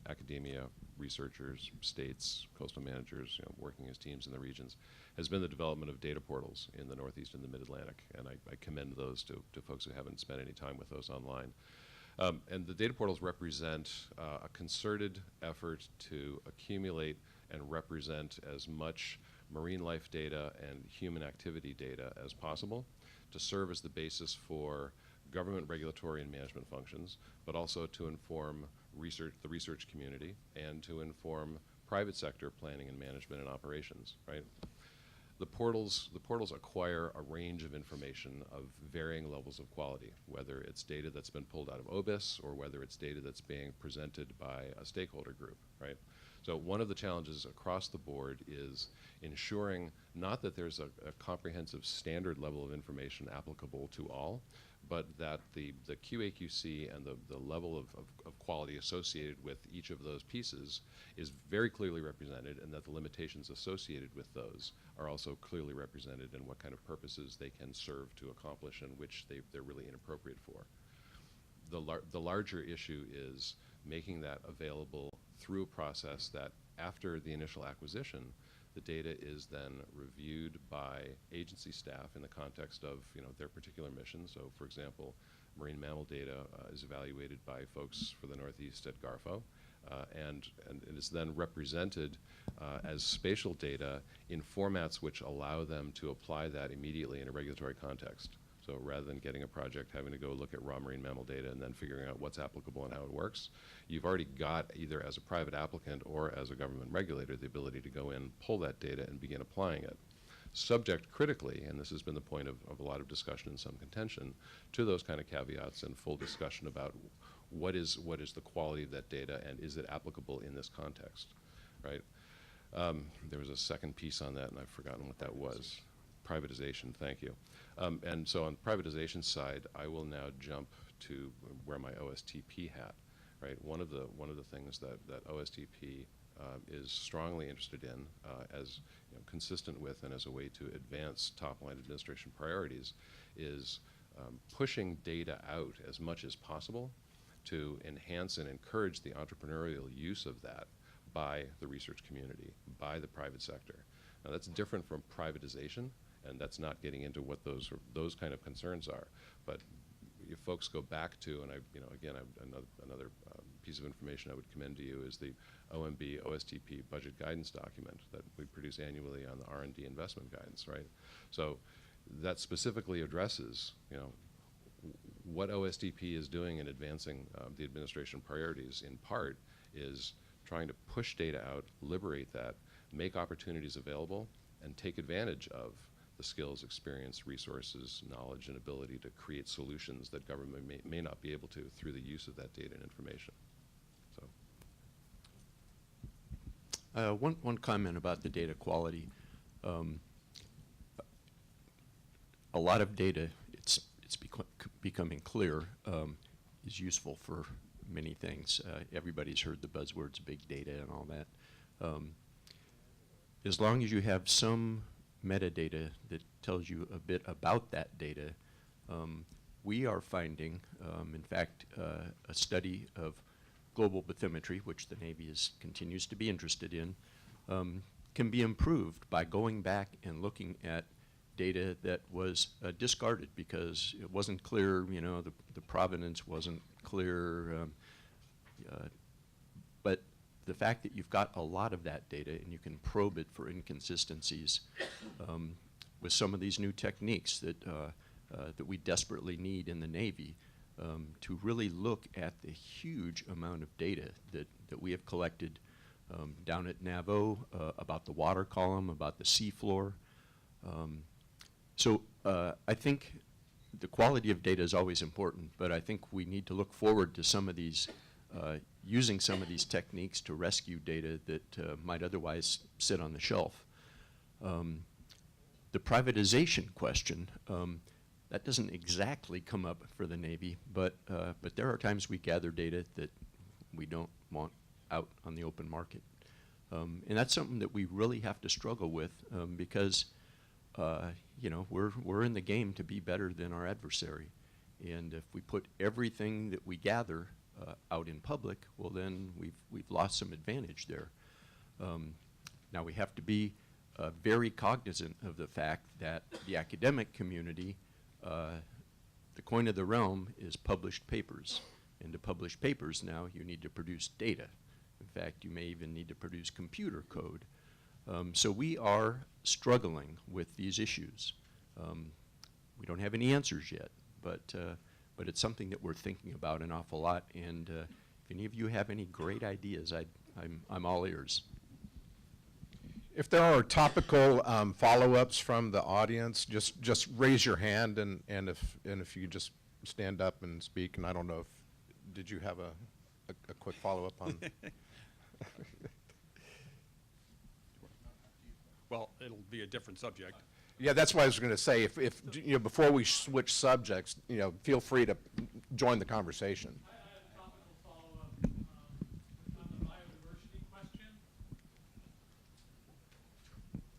academia, researchers, states, coastal managers, working as teams in the regions, has been the development of data portals in the Northeast and the Mid-Atlantic, and I commend those to folks who haven't spent any time with those online. And the data portals represent a concerted effort to accumulate and represent as much marine life data and human activity data as possible to serve as the basis for government regulatory and management functions, but also to inform the research community and to inform private sector planning and management and operations, right? The portals acquire a range of information of varying levels of quality, whether it's data that's been pulled out of OBIS or whether it's data that's being presented by a stakeholder group, right? So one of the challenges across the board is ensuring not that there's a comprehensive standard level of information applicable to all, but that the QA/QC and the level of quality associated with each of those pieces is very clearly represented, and that the limitations associated with those are also clearly represented in what kind of purposes they can serve to accomplish and which they're really inappropriate for. The larger issue is making that available through a process that after the initial acquisition, the data is then reviewed by agency staff in the context of their particular mission. So for example, marine mammal data is evaluated by folks for the Northeast at GARFO, and it is then represented as spatial data in formats which allow them to apply that immediately in a regulatory context. So rather than getting a project, having to go look at raw marine mammal data and then figuring out what's applicable and how it works, you've already got, either as a private applicant or as a government regulator, the ability to go in, pull that data, and begin applying it. Subject critically, and this has been the point of a lot of discussion and some contention, to those kind of caveats and full discussion about what is the quality of that data and is it applicable in this context, right? There was a second piece on that and I've forgotten what that was. Privatization, thank you. And so on the privatization side, I will now jump to wear my OSTP hat, right? One of the things that OSTP is strongly interested in, as consistent with and as a way to advance top-line administration priorities, is pushing data out as much as possible to enhance and encourage the entrepreneurial use of that by the research community, by the private sector. Now that's different from privatization, and that's not getting into what those kind of concerns are. But if folks go back to, and another piece of information I would commend to you is the OMB OSTP budget guidance document that we produce annually on the R&D investment guidance, right? So that specifically addresses, what OSTP is doing in advancing the administration priorities, in part, is trying to push data out, liberate that, make opportunities available, and take advantage of the skills, experience, resources, knowledge, and ability to create solutions that government may not be able to through the use of that data and information. So, one comment about the data quality. A lot of data, it's becoming clear, is useful for many things. Everybody's heard the buzzwords big data and all that. As long as you have some metadata that tells you a bit about that data, we are finding, in fact, a study of global bathymetry, which the Navy continues to be interested in, can be improved by going back and looking at data that was discarded because it wasn't clear, the provenance wasn't clear, but the fact that you've got a lot of that data and you can probe it for inconsistencies with some of these new techniques that we desperately need in the Navy to really look at the huge amount of data that we have collected down at NAVO about the water column, about the seafloor. So I think the quality of data is always important, but I think we need to look forward to some of these using some of these techniques to rescue data that might otherwise sit on the shelf. The privatization question, that doesn't exactly come up for the Navy, but there are times we gather data that we don't want out on the open market. And that's something that we really have to struggle with because, you know, we're in the game to be better than our adversary. And if we put everything that we gather out in public, well, then we've lost some advantage there. Now we have to be very cognizant of the fact that the academic community, the coin of the realm is published papers. And to publish papers now, you need to produce data. In fact, you may even need to produce computer code. So we are struggling with these issues. We don't have any answers yet, but it's something that we're thinking about an awful lot. And if any of you have any great ideas, I'm all ears. If there are topical follow-ups from the audience, just raise your hand, and if you just stand up and speak. And I don't know if did you have a quick follow-up on? Well, it'll be a different subject. Yeah, that's what I was going to say. If you know, before we switch subjects, you know, feel free to join the conversation. I have a topical follow-up on the biodiversity question.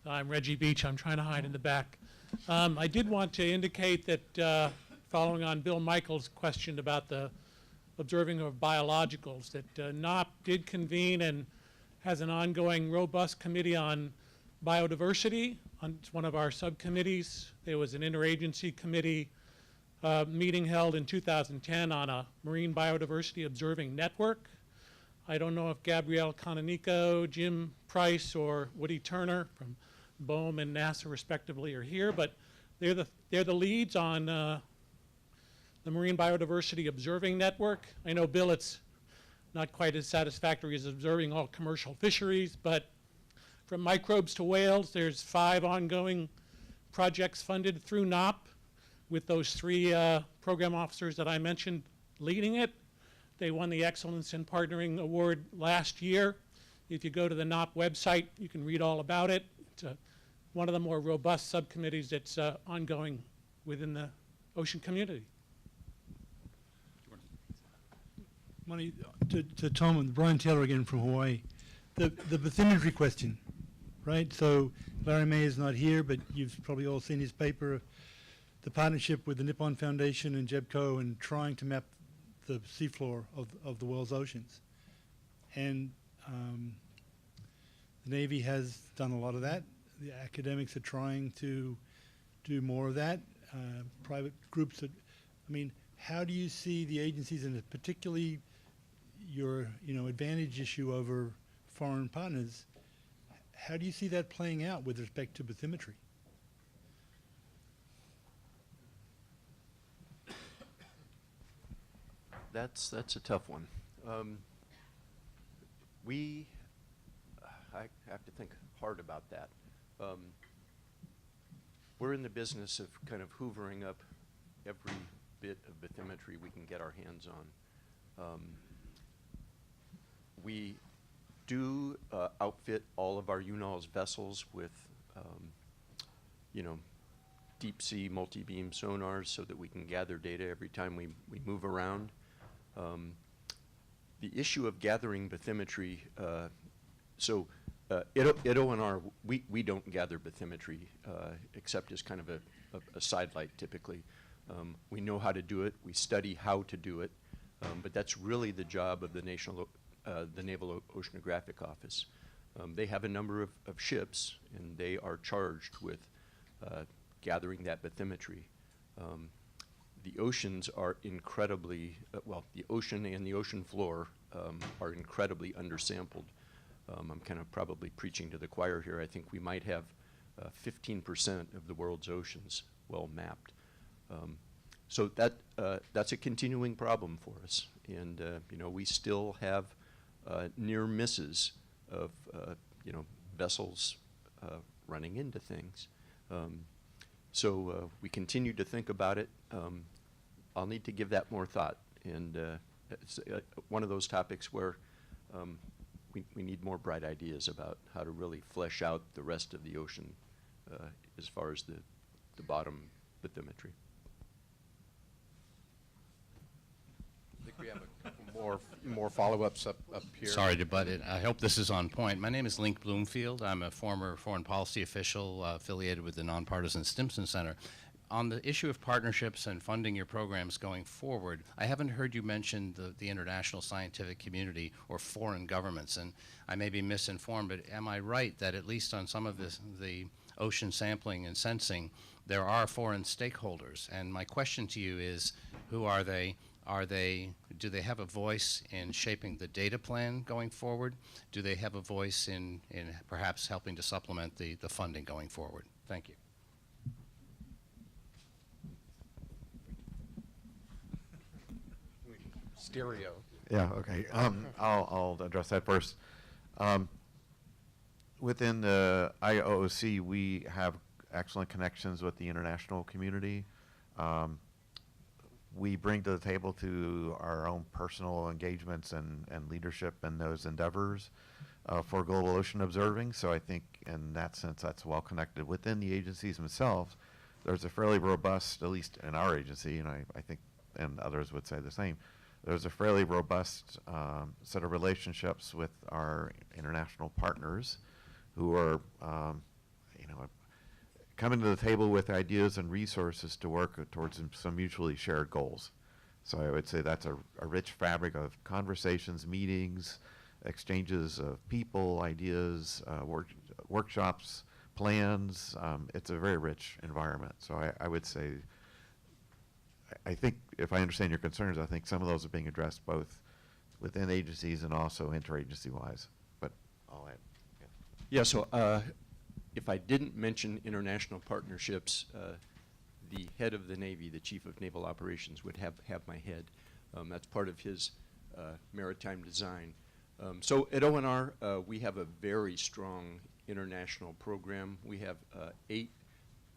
I'm Reggie Beach. I'm trying to hide in the back. I did want to indicate that following on Bill Michael's question about the observing of biologicals, that NOAA did convene and has an ongoing robust committee on biodiversity. It's one of our subcommittees. There was an interagency committee meeting held in 2010 on a marine biodiversity observing network. I don't know if Gabrielle Canonico, Jim Price, or Woody Turner from BOEM and NASA respectively are here, but they're the leads on the Marine Biodiversity Observing Network. I know, Bill, it's not quite as satisfactory as observing all commercial fisheries, but from microbes to whales, there's 5 ongoing projects funded through NOAA with those 3 program officers that I mentioned leading it. They won the Excellence in Partnering Award last year. If you go to the NOAA website, you can read all about it. It's one of the more robust subcommittees that's ongoing within the ocean community. Money to Tom and Brian Taylor again from Hawaii. The bathymetry question, right? So Larry May is not here, but you've probably all seen his paper, the partnership with the Nippon Foundation and JEPCO and trying to map the seafloor of the world's oceans. And the Navy has done a lot of that. The academics are trying to do more of that. Private groups that, I mean, how do you see the agencies, and particularly your advantage issue over foreign partners, how do you see that playing out with respect to bathymetry? That's a tough one. I have to think hard about that. We're in the business of kind of hoovering up every bit of bathymetry we can get our hands on. We do outfit all of our UNOLS vessels with, deep sea multi-beam sonars so that we can gather data every time we move around. The issue of gathering bathymetry, IDO&R, we don't gather bathymetry except as kind of a sidelight typically. We know how to do it, we study how to do it, but that's really the job of the Naval Oceanographic Office. They have a number of ships, and they are charged with gathering that bathymetry. The oceans are incredibly, the ocean and the ocean floor are incredibly undersampled. I'm kind of probably preaching to the choir here. I think we might have 15% of the world's oceans well mapped. So that's a continuing problem for us. And, we still have near misses of, vessels running into things. So we continue to think about it. I'll need to give that more thought. And it's one of those topics where we need more bright ideas about how to really flesh out the rest of the ocean as far as the bottom bathymetry. I think we have a couple more. more follow-ups up here. Sorry to butt in. I hope this is on point. My name is Link Bloomfield. I'm a former foreign policy official affiliated with the Nonpartisan Stimson Center. On the issue of partnerships and funding your programs going forward, I haven't heard you mention the international scientific community or foreign governments, and I may be misinformed, but am I right that at least on some of the ocean sampling and sensing, there are foreign stakeholders? And my question to you is, who are they? Do they have a voice in shaping the data plan going forward? Do they have a voice in perhaps helping to supplement the funding going forward? Thank you. Stereo. Yeah, okay. I'll address that first. Within the IOOC, we have excellent connections with the international community. We bring to the table to our own personal engagements and leadership in those endeavors for global ocean observing. So I think in that sense, that's well connected. Within the agencies themselves, there's a fairly robust, at least in our agency, and I think, and others would say the same, there's a fairly robust set of relationships with our international partners who are, coming to the table with ideas and resources to work towards some mutually shared goals. So I would say that's a rich fabric of conversations, meetings, exchanges of people, ideas, workshops, plans. It's a very rich environment. So I would say, I think if I understand your concerns, I think some of those are being addressed both within agencies and also interagency-wise. But I'll add. Yeah, so if I didn't mention international partnerships, the head of the Navy, the Chief of Naval Operations, would have my head. That's part of his maritime design. So at ONR, we have a very strong international program. We have 8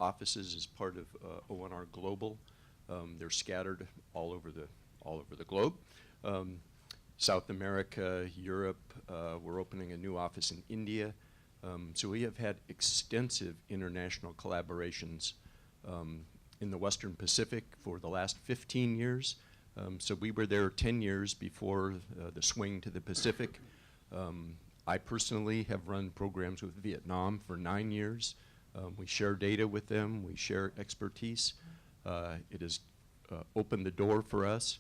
offices as part of ONR Global. They're scattered all over the globe. South America, Europe, we're opening a new office in India. So we have had extensive international collaborations in the Western Pacific for the last 15 years. So we were there 10 years before the swing to the Pacific. I personally have run programs with Vietnam for 9 years. We share data with them. We share expertise. It has opened the door for us.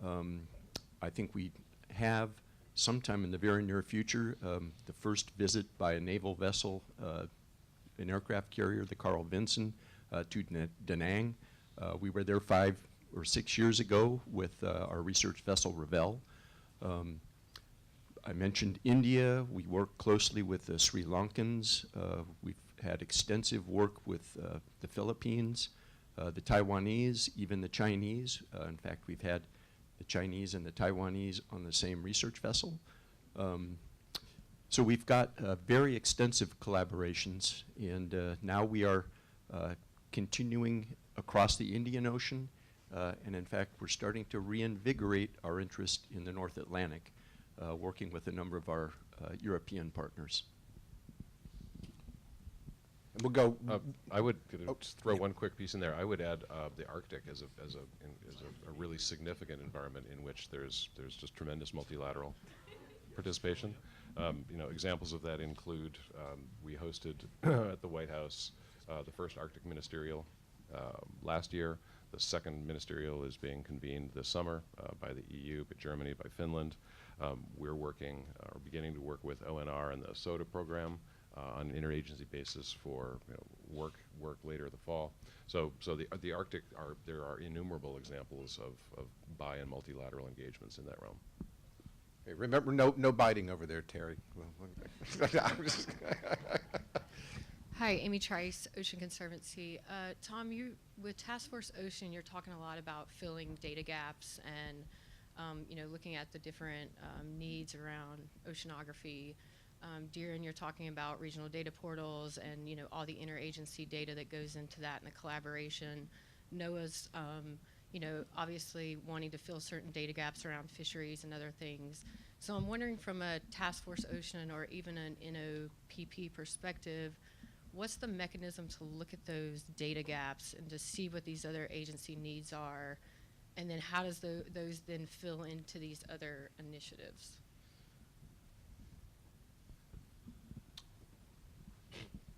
I think we have sometime in the very near future the first visit by a naval vessel, an aircraft carrier, the Carl Vinson, to Da Nang. We were there 5 or 6 years ago with our research vessel Ravel. I mentioned India. We work closely with the Sri Lankans. We've had extensive work with the Philippines, the Taiwanese, even the Chinese. In fact, we've had the Chinese and the Taiwanese on the same research vessel. So we've got very extensive collaborations, and now we are continuing across the Indian Ocean, and in fact, we're starting to reinvigorate our interest in the North Atlantic, working with a number of our European partners. We'll go. I would just throw one quick piece in there. I would add the Arctic as a really significant environment in which there's just tremendous multilateral participation. Examples of that include we hosted at the White House the first Arctic ministerial last year. The second ministerial is being convened this summer by the EU, by Germany, by Finland. We're working, or beginning to work with ONR and the SOTA program on an interagency basis for work later the fall. So the Arctic, there are innumerable examples of bi and multilateral engagements in that realm. Okay, remember, no biting over there, Terry. Hi, Amy Trice, Ocean Conservancy. Tom, with Task Force Ocean, you're talking a lot about filling data gaps and looking at the different needs around oceanography. Darren, you're talking about regional data portals and all the interagency data that goes into that and the collaboration. NOAA's obviously wanting to fill certain data gaps around fisheries and other things. So I'm wondering, from a Task Force Ocean or even an NOPP perspective, what's the mechanism to look at those data gaps and to see what these other agency needs are And then how does those then fill into these other initiatives?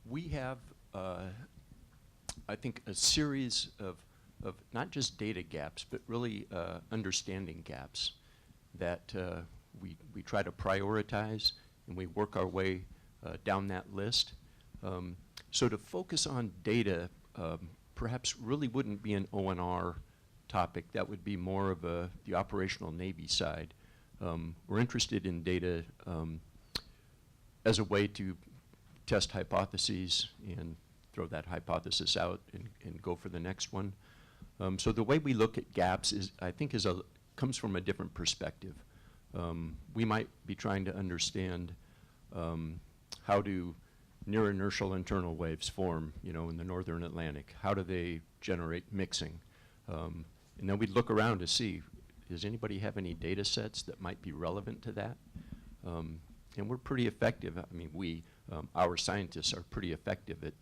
We have, I think, a series of not just data gaps, but really understanding gaps that we try to prioritize, and we work our way down that list. So to focus on data perhaps really wouldn't be an ONR topic. That would be more of the operational Navy side. We're interested in data as a way to test hypotheses and throw that hypothesis out and go for the next one. So the way we look at gaps is, I think, comes from a different perspective. We might be trying to understand how do near inertial internal waves form, in the northern Atlantic. How do they generate mixing? And then we'd look around to see, does anybody have any data sets that might be relevant to that? And we're pretty effective. I mean, our scientists are pretty effective at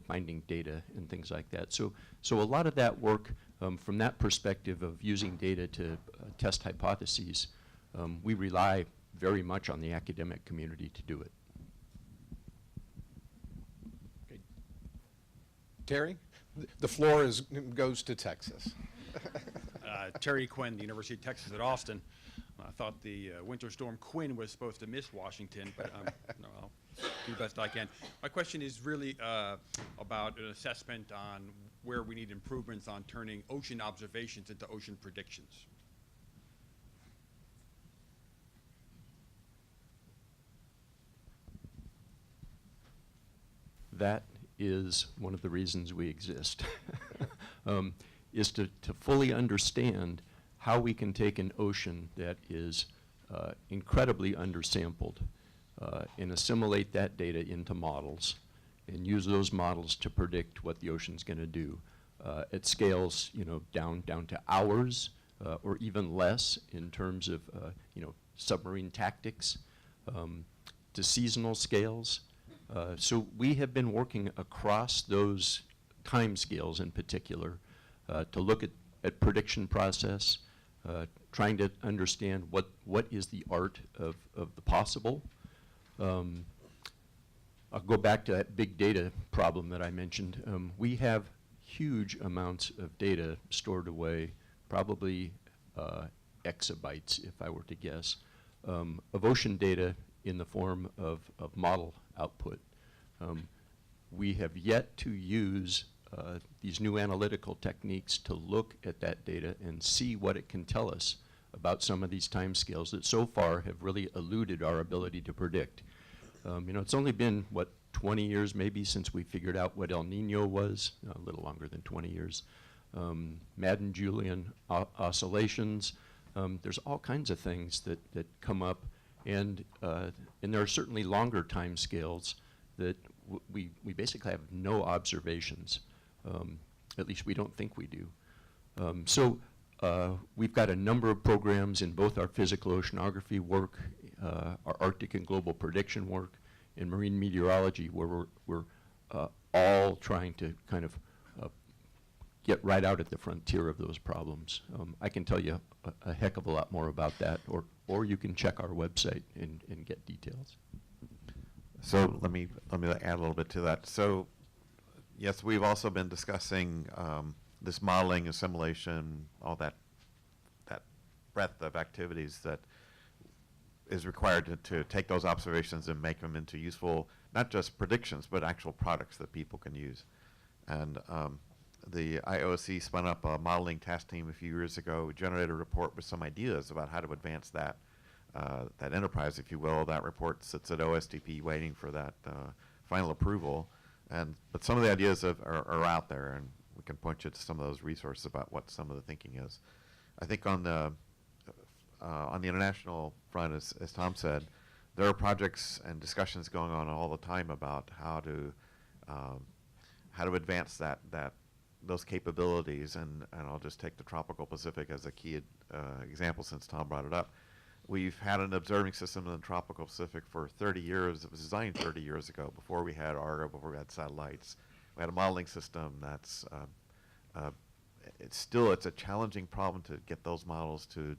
finding data and things like that. So a lot of that work from that perspective of using data to test hypotheses, we rely very much on the academic community to do it. Okay. Terry, the floor goes to Texas. Terry Quinn, the University of Texas at Austin. I thought the winter storm Quinn was supposed to miss Washington, but no, I'll do the best I can. My question is really about an assessment on where we need improvements on turning ocean observations into ocean predictions. That is one of the reasons we exist, is to fully understand how we can take an ocean that is incredibly undersampled and assimilate that data into models and use those models to predict what the ocean's going to do at scales, down to hours or even less in terms of, submarine tactics, to seasonal scales. So we have been working across those time scales in particular to look at prediction process, trying to understand what is the art of the possible. I'll go back to that big data problem that I mentioned. We have huge amounts of data stored away, probably exabytes, if I were to guess, of ocean data in the form of model output. We have yet to use these new analytical techniques to look at that data and see what it can tell us about some of these timescales that so far have really eluded our ability to predict. It's only been, 20 years maybe since we figured out what El Nino was, a little longer than 20 years. Madden-Julian oscillations. There's all kinds of things that come up, and there are certainly longer time scales that we basically have no observations. At least we don't think we do. So we've got a number of programs in both our physical oceanography work, our Arctic and global prediction work, and marine meteorology, where we're all trying to kind of get right out at the frontier of those problems. I can tell you a heck of a lot more about that, or you can check our website and get details. So let me add a little bit to that. So yes, we've also been discussing this modeling, assimilation, all that breadth of activities that is required to take those observations and make them into useful, not just predictions, but actual products that people can use. And the IOC spun up a modeling task team a few years ago, generated a report with some ideas about how to advance that enterprise, if you will. That report sits at OSTP waiting for that final approval. But some of the ideas are out there, and we can point you to some of those resources about what some of the thinking is. I think on the international front, as Tom said, there are projects and discussions going on all the time about how to advance those capabilities. And I'll just take the tropical Pacific as a key example, since Tom brought it up. We've had an observing system in the tropical Pacific for 30 years. It was designed 30 years ago, before we had Argo, before we had satellites. We had a modeling system that's it's a challenging problem to get those models to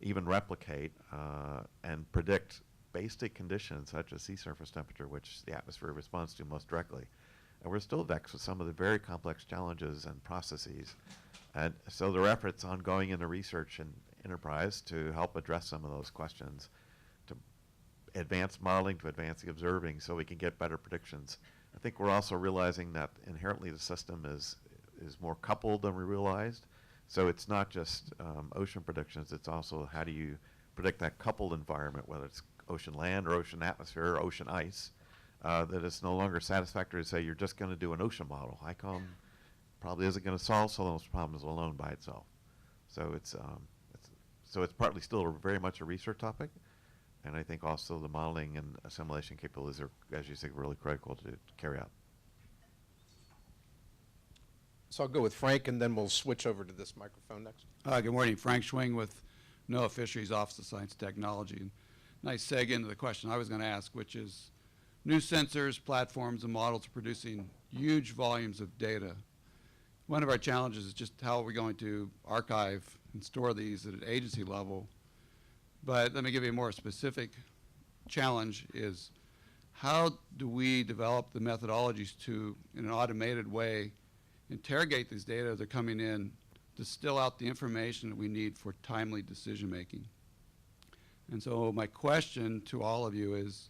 even replicate and predict basic conditions such as sea surface temperature, which the atmosphere responds to most directly. And we're still vexed with some of the very complex challenges and processes. And so there are efforts ongoing in the research and enterprise to help address some of those questions, to advance modeling, to advance the observing so we can get better predictions. I think we're also realizing that inherently the system is more coupled than we realized. So it's not just ocean predictions, it's also how do you predict that coupled environment, whether it's ocean land or ocean atmosphere or ocean ice, that it's no longer satisfactory to say you're just going to do an ocean model. ICOM probably isn't going to solve some of those problems alone by itself. So it's partly still very much a research topic, and I think also the modeling and assimilation capabilities are, as you say, really critical to carry out. So I'll go with Frank, and then we'll switch over to this microphone next. Good morning. Frank Schwing with NOAA Fisheries Office of Science and Technology. And nice seg into the question I was going to ask, which is new sensors, platforms, and models are producing huge volumes of data. One of our challenges is just how are we going to archive and store these at an agency level. But let me give you a more specific challenge is how do we develop the methodologies to, in an automated way, interrogate these data that are coming in, distill out the information that we need for timely decision making. And so my question to all of you is,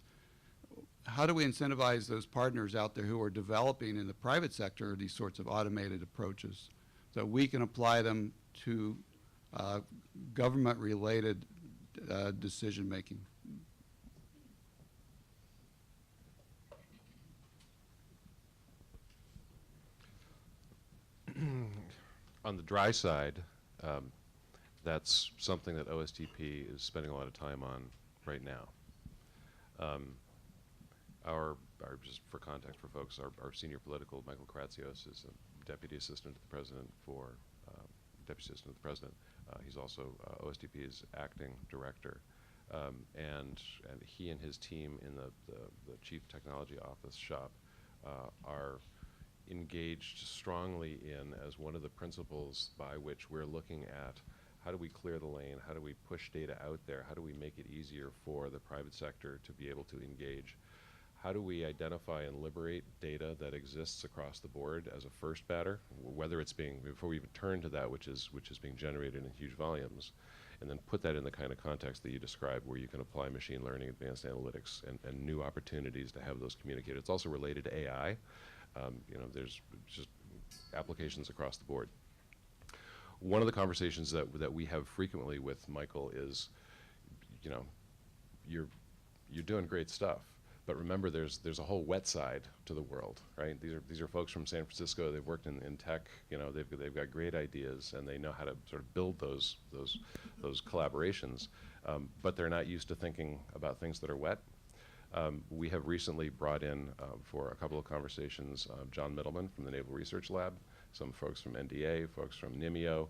how do we incentivize those partners out there who are developing in the private sector these sorts of automated approaches so we can apply them to government-related decision making? On the dry side, that's something that OSTP is spending a lot of time on right now. Just for context for folks, our senior political, Michael Kratsios, is a deputy assistant to the president for deputy assistant to the president. He's also OSTP's acting director, and he and his team in the chief technology office shop are engaged strongly in as one of the principles by which we're looking at how do we clear the lane, how do we push data out there, how do we make it easier for the private sector to be able to engage, how do we identify and liberate data that exists across the board as a first batter, whether it's being, before we even turn to that which is being generated in huge volumes, and then put that in the kind of context that you described where you can apply machine learning, advanced analytics, and new opportunities to have those communicated. It's also related to AI. There's just applications across the board. One of the conversations that we have frequently with Michael is, you're doing great stuff, but remember there's a whole wet side to the world, right? These are folks from San Francisco. They've worked in tech. They've got great ideas and they know how to sort of build those collaborations, but they're not used to thinking about things that are wet. We have recently brought in, for a couple of conversations, John Middleman from the Naval Research Lab, some folks from NDA, folks from NIMEO,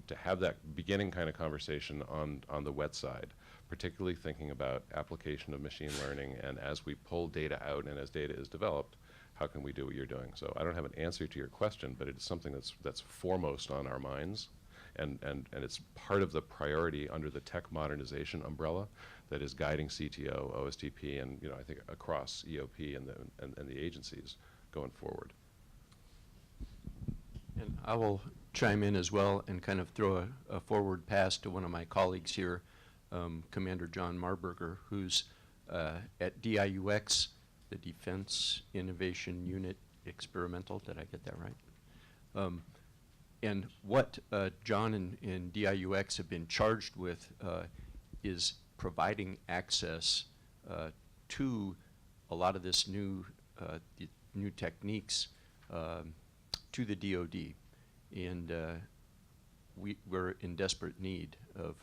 to have that beginning kind of conversation on the wet side, particularly thinking about application of machine learning, and as we pull data out and as data is developed, how can we do what you're doing? So I don't have an answer to your question, but it is something that's foremost on our minds, and it's part of the priority under the tech modernization umbrella that is guiding CTO, OSTP, and I think across EOP and the agencies going forward. And I will chime in as well and kind of throw a forward pass to one of my colleagues here, Commander John Marburger, who's at DIUX, the Defense Innovation Unit Experimental. Did I get that right? And what John and DIUX have been charged with is providing access to a lot of this new techniques to the DoD, and we're in desperate need of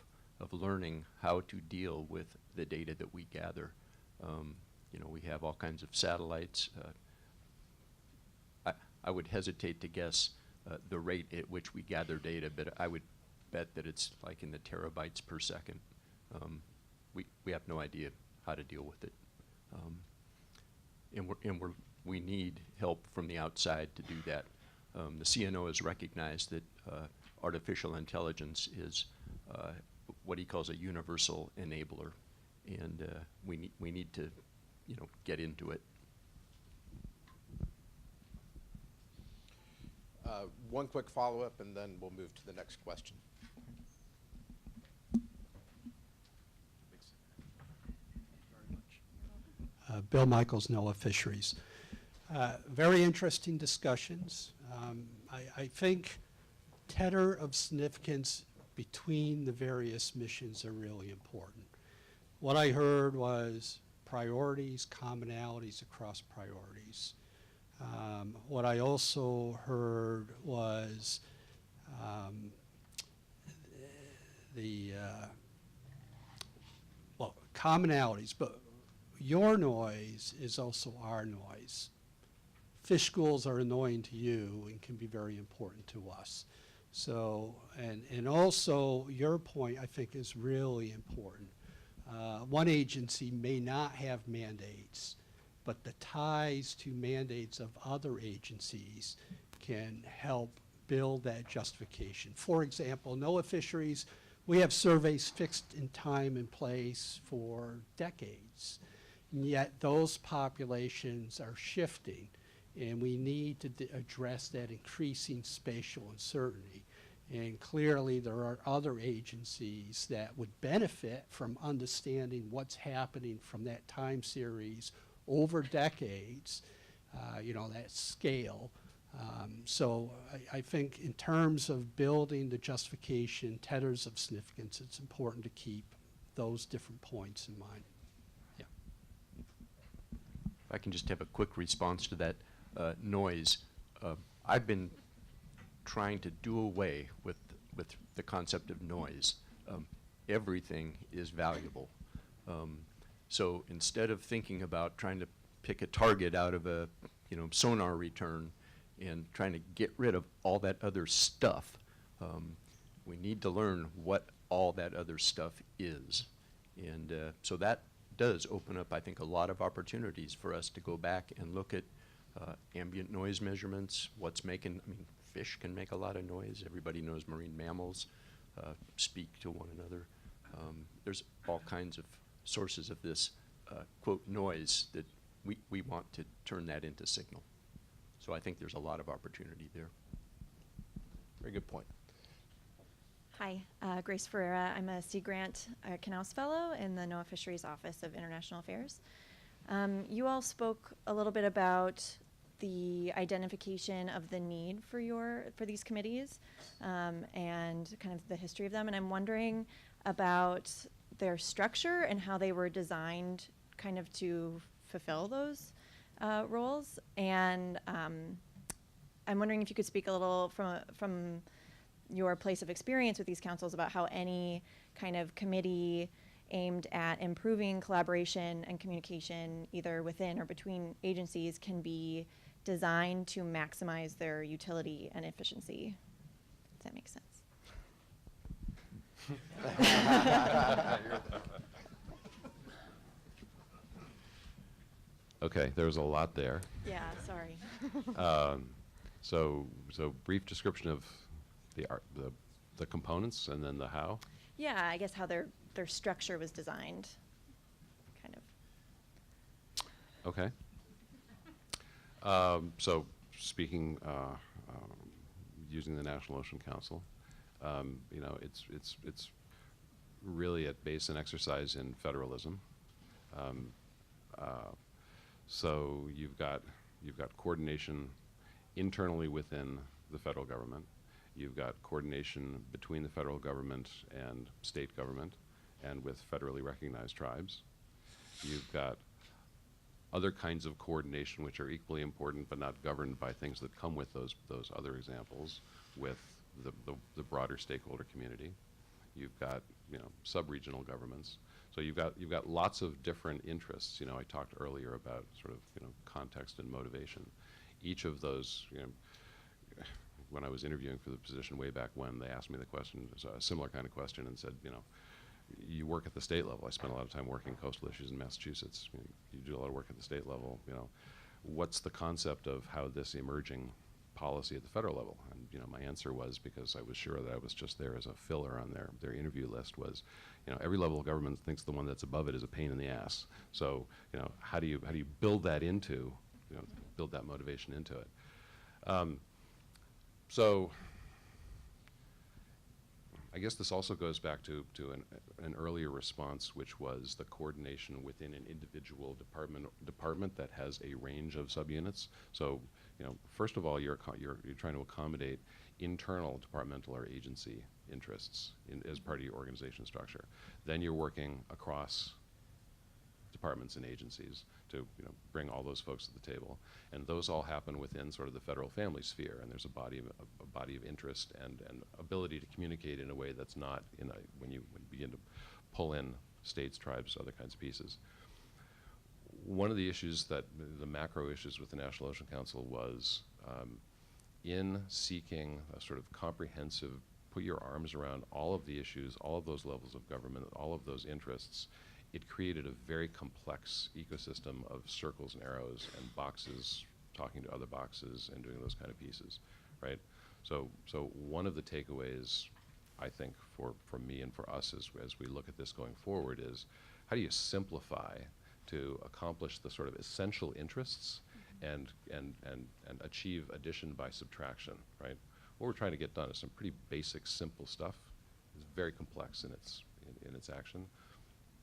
learning how to deal with the data that we gather. We have all kinds of satellites. I would hesitate to guess the rate at which we gather data, but I would bet that it's like in the terabytes per second. We have no idea how to deal with it, and we need help from the outside to do that. The CNO has recognized that artificial intelligence is what he calls a universal enabler, and we need to, get into it. One quick follow-up, and then we'll move to the next question. Bill Michaels, NOAA Fisheries. Very interesting discussions. I think tether of significance between the various missions are really important. What I heard was priorities, commonalities across priorities. What I also heard was commonalities, but your noise is also our noise. Fish schools are annoying to you and can be very important to us. So, and also your point I think is really important. One agency may not have mandates, but the ties to mandates of other agencies can help build that justification. For example, NOAA Fisheries, we have surveys fixed in time and place for decades, and yet those populations are shifting, and we need to address that increasing spatial uncertainty. And clearly there are other agencies that would benefit from understanding what's happening from that time series over decades, that scale. So I think in terms of building the justification, tethers of significance, it's important to keep those different points in mind. Yeah. If I can just have a quick response to that noise. I've been trying to do away with the concept of noise. Everything is valuable. So instead of thinking about trying to pick a target out of a sonar return and trying to get rid of all that other stuff, we need to learn what all that other stuff is. And so that does open up, I think, a lot of opportunities for us to go back and look at ambient noise measurements, fish can make a lot of noise. Everybody knows marine mammals speak to one another. There's all kinds of sources of this, quote, noise that we want to turn that into signal. So I think there's a lot of opportunity there. Very good point. Hi, Grace Ferreira. I'm a Sea Grant Canals Fellow in the NOAA Fisheries Office of International Affairs. You all spoke a little bit about the identification of the need for these committees and kind of the history of them, and I'm wondering about their structure and how they were designed kind of to fulfill those roles. And I'm wondering if you could speak a little from your place of experience with these councils about how any kind of committee aimed at improving collaboration and communication either within or between agencies can be designed to maximize their utility and efficiency. Does that make sense? Okay, there's a lot there. Yeah, sorry. So brief description of the components and then the how. Yeah, I guess how their structure was designed, kind of. Okay. So speaking, using the National Ocean Council, it's really at base an exercise in federalism. So you've got coordination internally within the federal government. You've got coordination between the federal government and state government and with federally recognized tribes. You've got other kinds of coordination which are equally important but not governed by things that come with those other examples with the broader stakeholder community. You've got sub-regional governments. So you've got lots of different interests. I talked earlier about sort of context and motivation. Each of those, when I was interviewing for the position way back when, they asked me the question, a similar kind of question, and said, you work at the state level. I spent a lot of time working coastal issues in Massachusetts. You do a lot of work at the state level. What's the concept of how this emerging policy at the federal level? And my answer was, because I was sure that I was just there as a filler on their interview list, was, every level of government thinks the one that's above it is a pain in the ass. So, how do you build that into, build that motivation into it? So I guess this also goes back to an earlier response, which was the coordination within an individual department that has a range of subunits. So, first of all, you're trying to accommodate internal departmental or agency interests as part of your organization structure. Then you're working across departments and agencies to bring all those folks to the table, and those all happen within sort of the federal family sphere. And there's a body of interest and ability to communicate in a way that's not when you begin to pull in states, tribes, other kinds of pieces. One of the issues the macro issues with the National Ocean Council was in seeking a sort of comprehensive, put your arms around all of the issues, all of those levels of government, all of those interests. It created a very complex ecosystem of circles and arrows and boxes talking to other boxes and doing those kind of pieces, right? So one of the takeaways, I think, for me and for us as we look at this going forward is, how do you simplify to accomplish the sort of essential interests and achieve addition by subtraction, right? What we're trying to get done is some pretty basic, simple stuff. It's very complex in its action.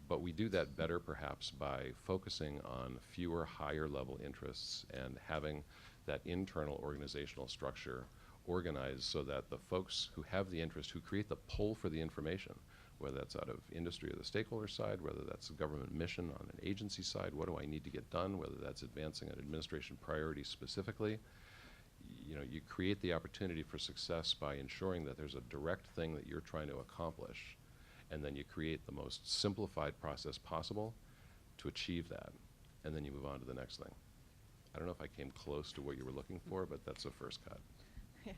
But we do that better perhaps by focusing on fewer higher level interests and having that internal organizational structure organized so that the folks who have the interest, who create the pull for the information, whether that's out of industry or the stakeholder side, whether that's a government mission on an agency side, what do I need to get done, whether that's advancing an administration priority specifically, you create the opportunity for success by ensuring that there's a direct thing that you're trying to accomplish, and then you create the most simplified process possible to achieve that, and then you move on to the next thing. I don't know if I came close to what you were looking for, but that's a first cut. Yeah.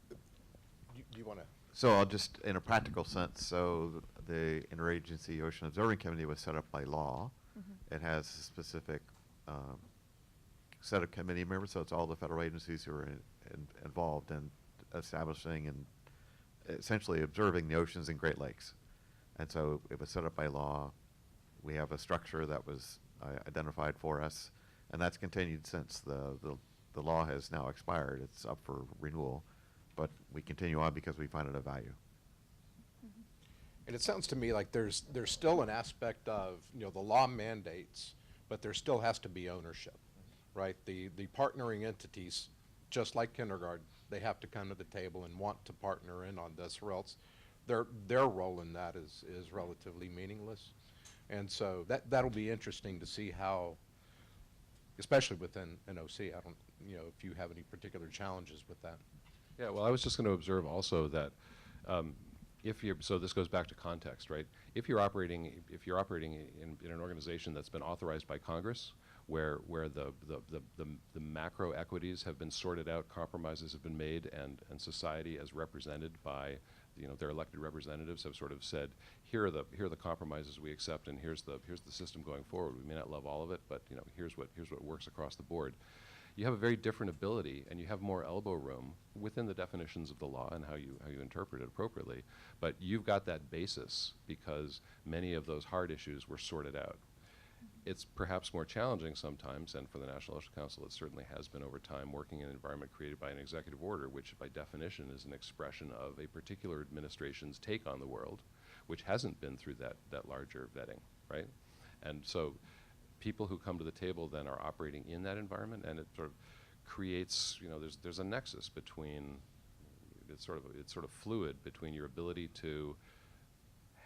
Do you want to? So I'll just, in a practical sense, so the Interagency Ocean Observing Committee was set up by law. Mm-hmm. It has a specific set of committee members, so it's all the federal agencies who are involved in establishing and essentially observing the oceans and Great Lakes. And so it was set up by law. We have a structure that was identified for us, and that's continued since the law has now expired. It's up for renewal, but we continue on because we find it of value. And it sounds to me like there's still an aspect of, the law mandates, but there still has to be ownership, right? The partnering entities, just like kindergarten, they have to come to the table and want to partner in on this, or else their role in that is relatively meaningless. And so that'll be interesting to see how, especially within NOC, I don't, if you have any particular challenges with that. Yeah, well, I was just going to observe also that so this goes back to context, right? If you're operating in an organization that's been authorized by Congress, where the macro equities have been sorted out, compromises have been made, and society as represented by their elected representatives have sort of said, here are the compromises we accept, and here's the system going forward. We may not love all of it, but here's what works across the board. You have a very different ability, and you have more elbow room within the definitions of the law and how you interpret it appropriately. But you've got that basis because many of those hard issues were sorted out. It's perhaps more challenging sometimes, and for the National Ocean Council it certainly has been over time, working in an environment created by an executive order, which by definition is an expression of a particular administration's take on the world, which hasn't been through that larger vetting, right? And so people who come to the table then are operating in that environment, and it sort of creates, there's a nexus between, it's sort of fluid between your ability to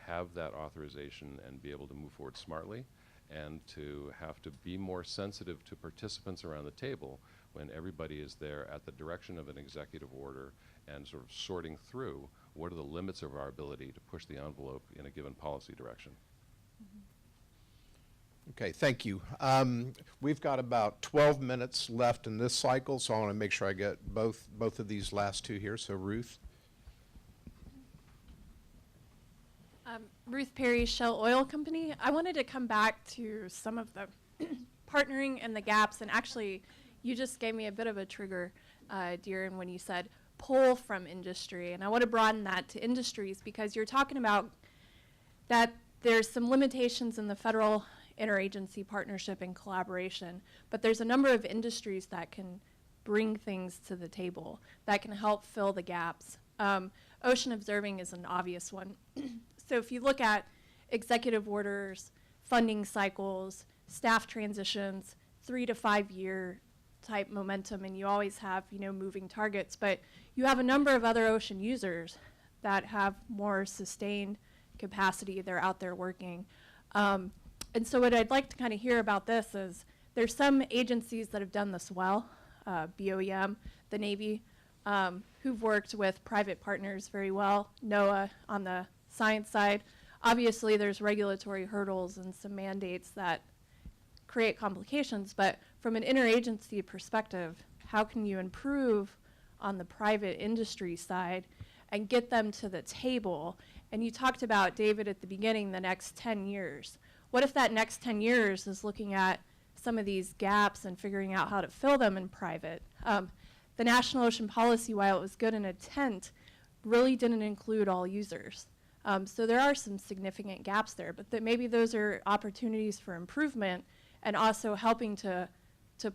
have that authorization and be able to move forward smartly, and to have to be more sensitive to participants around the table when everybody is there at the direction of an executive order and sort of sorting through what are the limits of our ability to push the envelope in a given policy direction. Okay, thank you. We've got about 12 minutes left in this cycle, so I want to make sure I get both of these last two here. So Ruth. Ruth Perry, Shell Oil Company. I wanted to come back to some of the partnering and the gaps, and actually you just gave me a bit of a trigger, Darren, when you said pull from industry. And I want to broaden that to industries, because you're talking about that there's some limitations in the federal interagency partnership and collaboration, but there's a number of industries that can bring things to the table that can help fill the gaps. Ocean observing is an obvious one. So if you look at executive orders, funding cycles, staff transitions, 3 to 5 year type momentum, and you always have, you know, moving targets, but you have a number of other ocean users that have more sustained capacity. They're out there working. And so what I'd like to kind of hear about this is there's some agencies that have done this well, BOEM, the Navy, who've worked with private partners very well, NOAA on the science side. Obviously, there's regulatory hurdles and some mandates that create complications, but from an interagency perspective, how can you improve on the private industry side and get them to the table? And you talked about, David, at the beginning, the next 10 years. What if that next 10 years is looking at some of these gaps and figuring out how to fill them in private? The National Ocean Policy, while it was good in intent, really didn't include all users. So there are some significant gaps there, but maybe those are opportunities for improvement and also helping to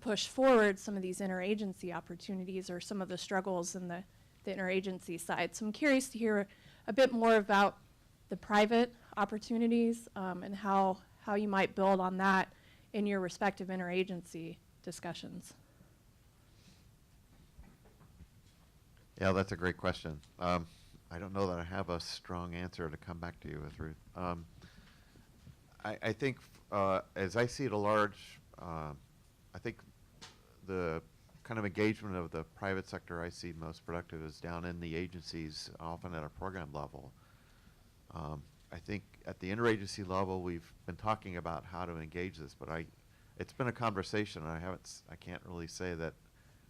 push forward some of these interagency opportunities or some of the struggles in the interagency side. So I'm curious to hear a bit more about the private opportunities and how you might build on that in your respective interagency discussions. Yeah, that's a great question. I don't know that I have a strong answer to come back to you with, Ruth. I think, as I see it at large, I think the kind of engagement of the private sector I see most productive is down in the agencies, often at a program level. I think at the interagency level, we've been talking about how to engage this, but it's been a conversation, and I can't really say that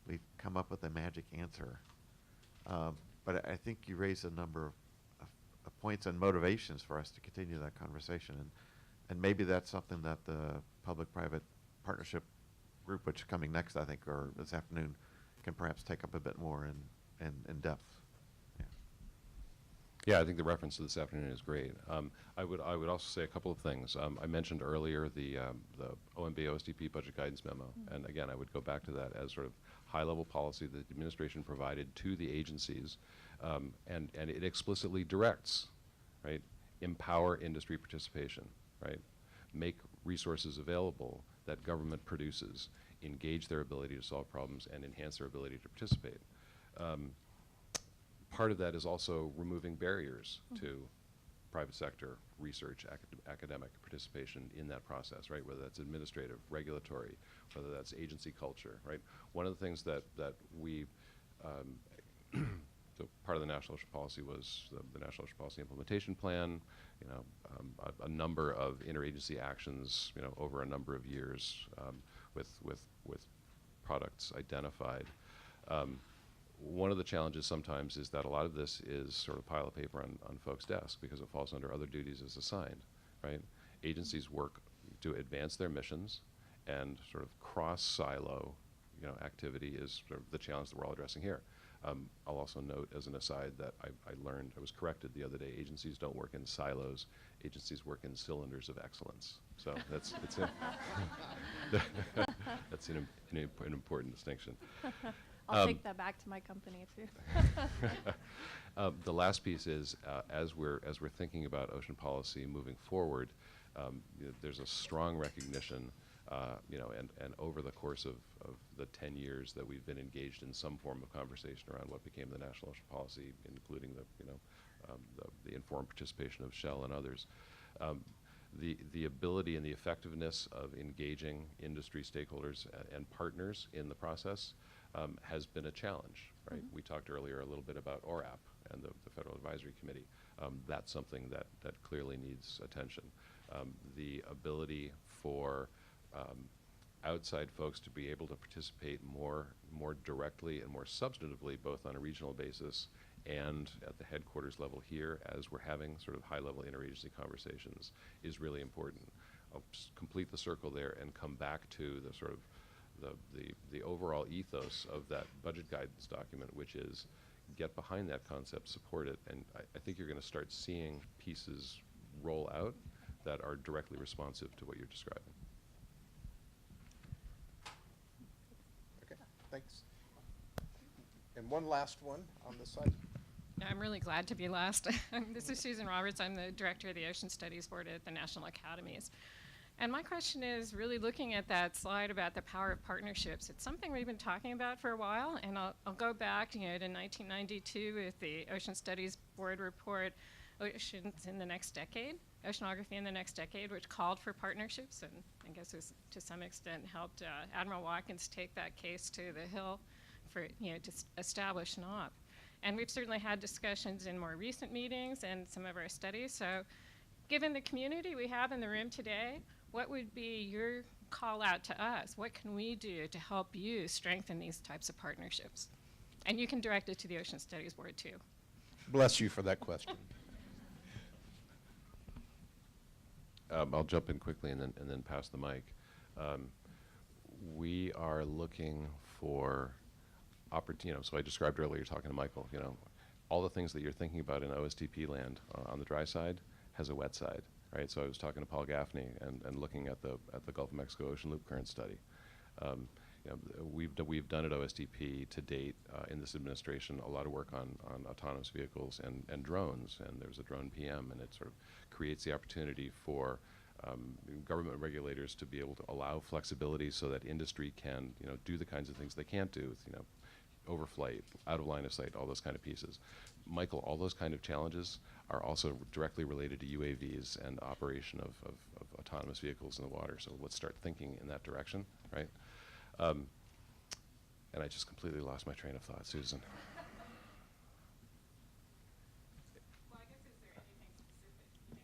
we've come up with a magic answer. But I think you raised a number of points and motivations for us to continue that conversation. And maybe that's something that the public-private partnership group, which is coming next, I think, or this afternoon, can perhaps take up a bit more in depth. Yeah, I think the reference to this afternoon is great. I would also say a couple of things. I mentioned earlier the OMB OSDP budget guidance memo, and again, I would go back to that as sort of high-level policy that the administration provided to the agencies, and it explicitly directs, right, empower industry participation, right, make resources available that government produces, engage their ability to solve problems, and enhance their ability to participate. Part of that is also removing barriers to private sector research, academic participation in that process, right? Whether that's administrative, regulatory, whether that's agency culture, right? One of the things that we, so part of the National Ocean Policy was the National Ocean Policy Implementation Plan, you know, a number of interagency actions, you know, over a number of years with products identified. One of the challenges sometimes is that a lot of this is sort of pile of paper on folks' desks because it falls under other duties as assigned, right? Agencies work to advance their missions, and sort of cross-silo, you know, activity is sort of the challenge that we're all addressing here. I'll also note as an aside that I was corrected the other day, agencies don't work in silos, agencies work in cylinders of excellence. So that's that's an important distinction. I'll take that back to my company too. The last piece is, as we're thinking about ocean policy moving forward, you know, there's a strong recognition, you know, and over the course of the 10 years that we've been engaged in some form of conversation around what became the National Ocean Policy, including the informed participation of Shell and others. The ability and the effectiveness of engaging industry stakeholders and partners in the process has been a challenge, right? We talked earlier a little bit about ORAP and the Federal Advisory Committee. That's something that clearly needs attention. The ability for outside folks to be able to participate more directly and more substantively, both on a regional basis and at the headquarters level here, as we're having sort of high-level interagency conversations, is really important. I'll just complete the circle there and come back to the sort of the overall ethos of that budget guidance document, which is get behind that concept, support it, and I think you're going to start seeing pieces roll out that are directly responsive to what you're describing. Okay, thanks. And one last one on this side. I'm really glad to be last. This is Susan Roberts. I'm the director of the Ocean Studies Board at the National Academies. And my question is really looking at that slide about the power of partnerships. It's something we've been talking about for a while, and I'll go back to 1992 with the Ocean Studies Board report, Oceans in the Next Decade, Oceanography in the Next Decade, which called for partnerships, and I guess was to some extent helped Admiral Watkins take that case to the Hill for to establish NOAA. And we've certainly had discussions in more recent meetings and some of our studies. So given the community we have in the room today, what would be your call out to us? What can we do to help you strengthen these types of partnerships? And you can direct it to the Ocean Studies Board too. Bless you for that question. I'll jump in quickly and then pass the mic. We are looking for opportunity. So I described earlier, talking to Michael, all the things that you're thinking about in OSTP land on the dry side has a wet side, right? So I was talking to Paul Gaffney and looking at the Gulf of Mexico Ocean Loop Current study. We've done at OSTP to date in this administration a lot of work on autonomous vehicles and drones, and there's a drone PM, and it sort of creates the opportunity for government regulators to be able to allow flexibility so that industry can do the kinds of things they can't do with overflight, out of line of sight, all those kind of pieces. Michael, all those kind of challenges are also directly related to UAVs and operation of autonomous vehicles in the water. So let's start thinking in that direction, right? And I just completely lost my train of thought, Susan. Well, I guess is there anything specific to the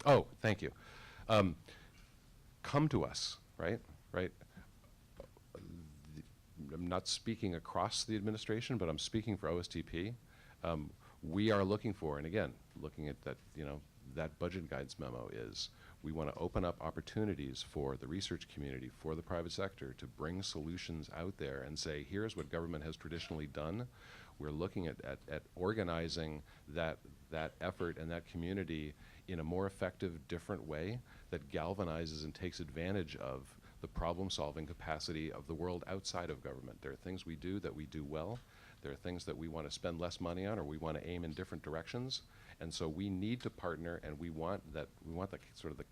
community? Oh, thank you. Come to us, right? I'm not speaking across the administration, but I'm speaking for OSTP. We are looking for, and again, looking at that, that budget guidance memo is, we want to open up opportunities for the research community, for the private sector, to bring solutions out there and say, here's what government has traditionally done. We're looking at organizing that effort and that community in a more effective, different way that galvanizes and takes advantage of the problem-solving capacity of the world outside of government. There are things we do that we do well. There are things that we want to spend less money on, or we want to aim in different directions. And so we need to partner, and we want the sort of the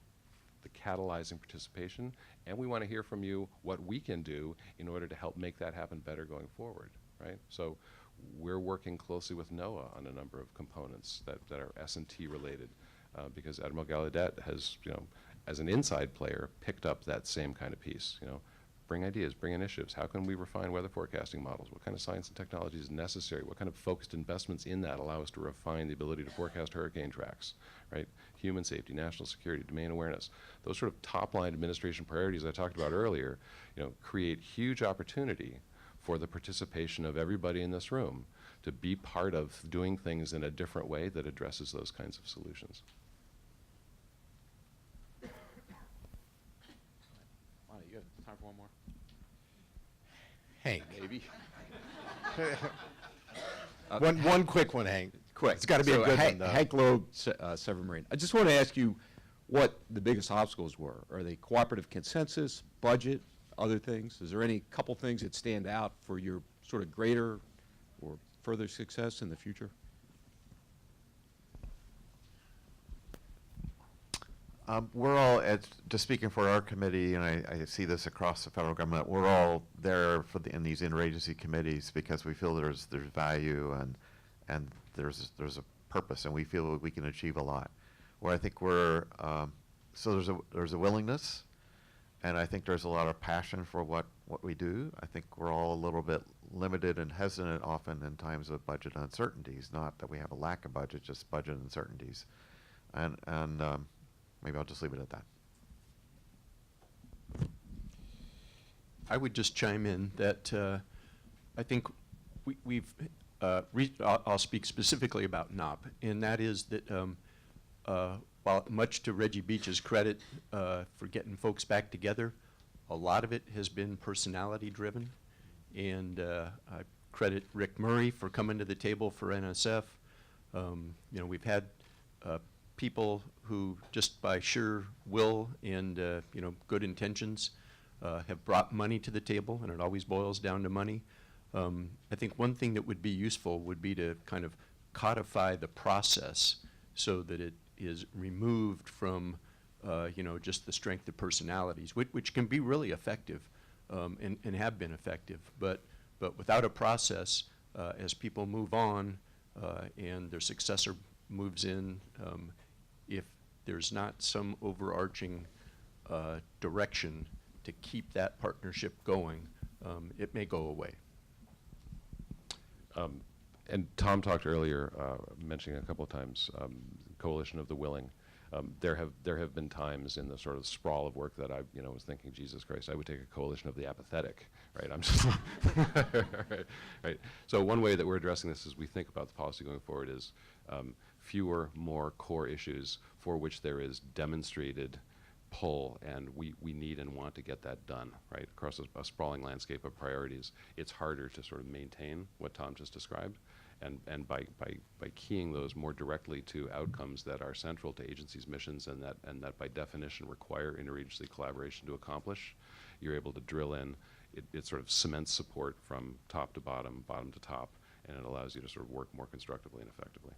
catalyzing participation, and we want to hear from you what we can do in order to help make that happen better going forward, right? So we're working closely with NOAA on a number of components that are S&T related, because Admiral Gallaudet has, as an inside player, picked up that same kind of piece. Bring ideas, bring initiatives. How can we refine weather forecasting models? What kind of science and technology is necessary? What kind of focused investments in that allow us to refine the ability to forecast hurricane tracks, right? Human safety, national security, domain awareness. Those sort of top-line administration priorities I talked about earlier, create huge opportunity for the participation of everybody in this room to be part of doing things in a different way that addresses those kinds of solutions. You have time for one more? Hank. Maybe. One quick one, Hank. Quick. It's got to be a good one, though. Hank Loeb, Seven Marine. I just want to ask you what the biggest obstacles were. Are they cooperative consensus, budget, other things? Is there any couple things that stand out for your sort of greater or further success in the future? We're all, just speaking for our committee, and I see this across the federal government, we're all there in these interagency committees because we feel there's value and there's a purpose, and we feel we can achieve a lot. Where I think so there's a willingness, and I think there's a lot of passion for what we do. I think we're all a little bit limited and hesitant often in times of budget uncertainties. Not that we have a lack of budget, just budget uncertainties, and maybe I'll just leave it at that. I would just chime in that I think I'll speak specifically about NOP, and that is that while much to Reggie Beach's credit for getting folks back together, A lot of it has been personality driven, and I credit Rick Murray for coming to the table for NSF. You know, we've had people who just by sheer will and you know, good intentions have brought money to the table, and it always boils down to money. I think one thing that would be useful would be to kind of codify the process so that it is removed from you know, just the strength of personalities, which can be really effective and have been effective. But without a process, as people move on and their successor moves in, if there's not some overarching direction to keep that partnership going, it may go away. And Tom talked earlier, mentioning a couple of times, Coalition of the Willing. There have been times in the sort of sprawl of work that I, you know, was thinking, Jesus Christ, I would take a coalition of the apathetic, right? I'm just, right. So one way that we're addressing this as we think about the policy going forward is fewer, more core issues for which there is demonstrated pull, and we need and want to get that done, right? Across a sprawling landscape of priorities, it's harder to sort of maintain what Tom just described. And by keying those more directly to outcomes that are central to agencies' missions and that by definition require interagency collaboration to accomplish, you're able to drill in. It sort of cements support from top to bottom, bottom to top, and it allows you to sort of work more constructively and effectively.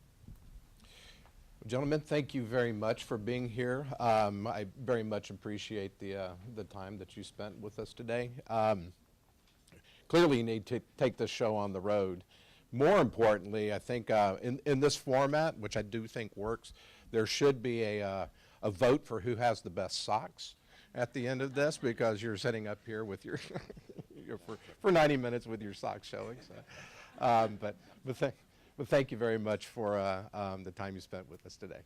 Gentlemen, thank you very much for being here. I very much appreciate the time that you spent with us today. Clearly you need to take this show on the road. More importantly, I think in this format, which I do think works, there should be a vote for who has the best socks at the end of this, because you're sitting up here with your for 90 minutes with your socks showing. So, but thank you very much for the time you spent with us today.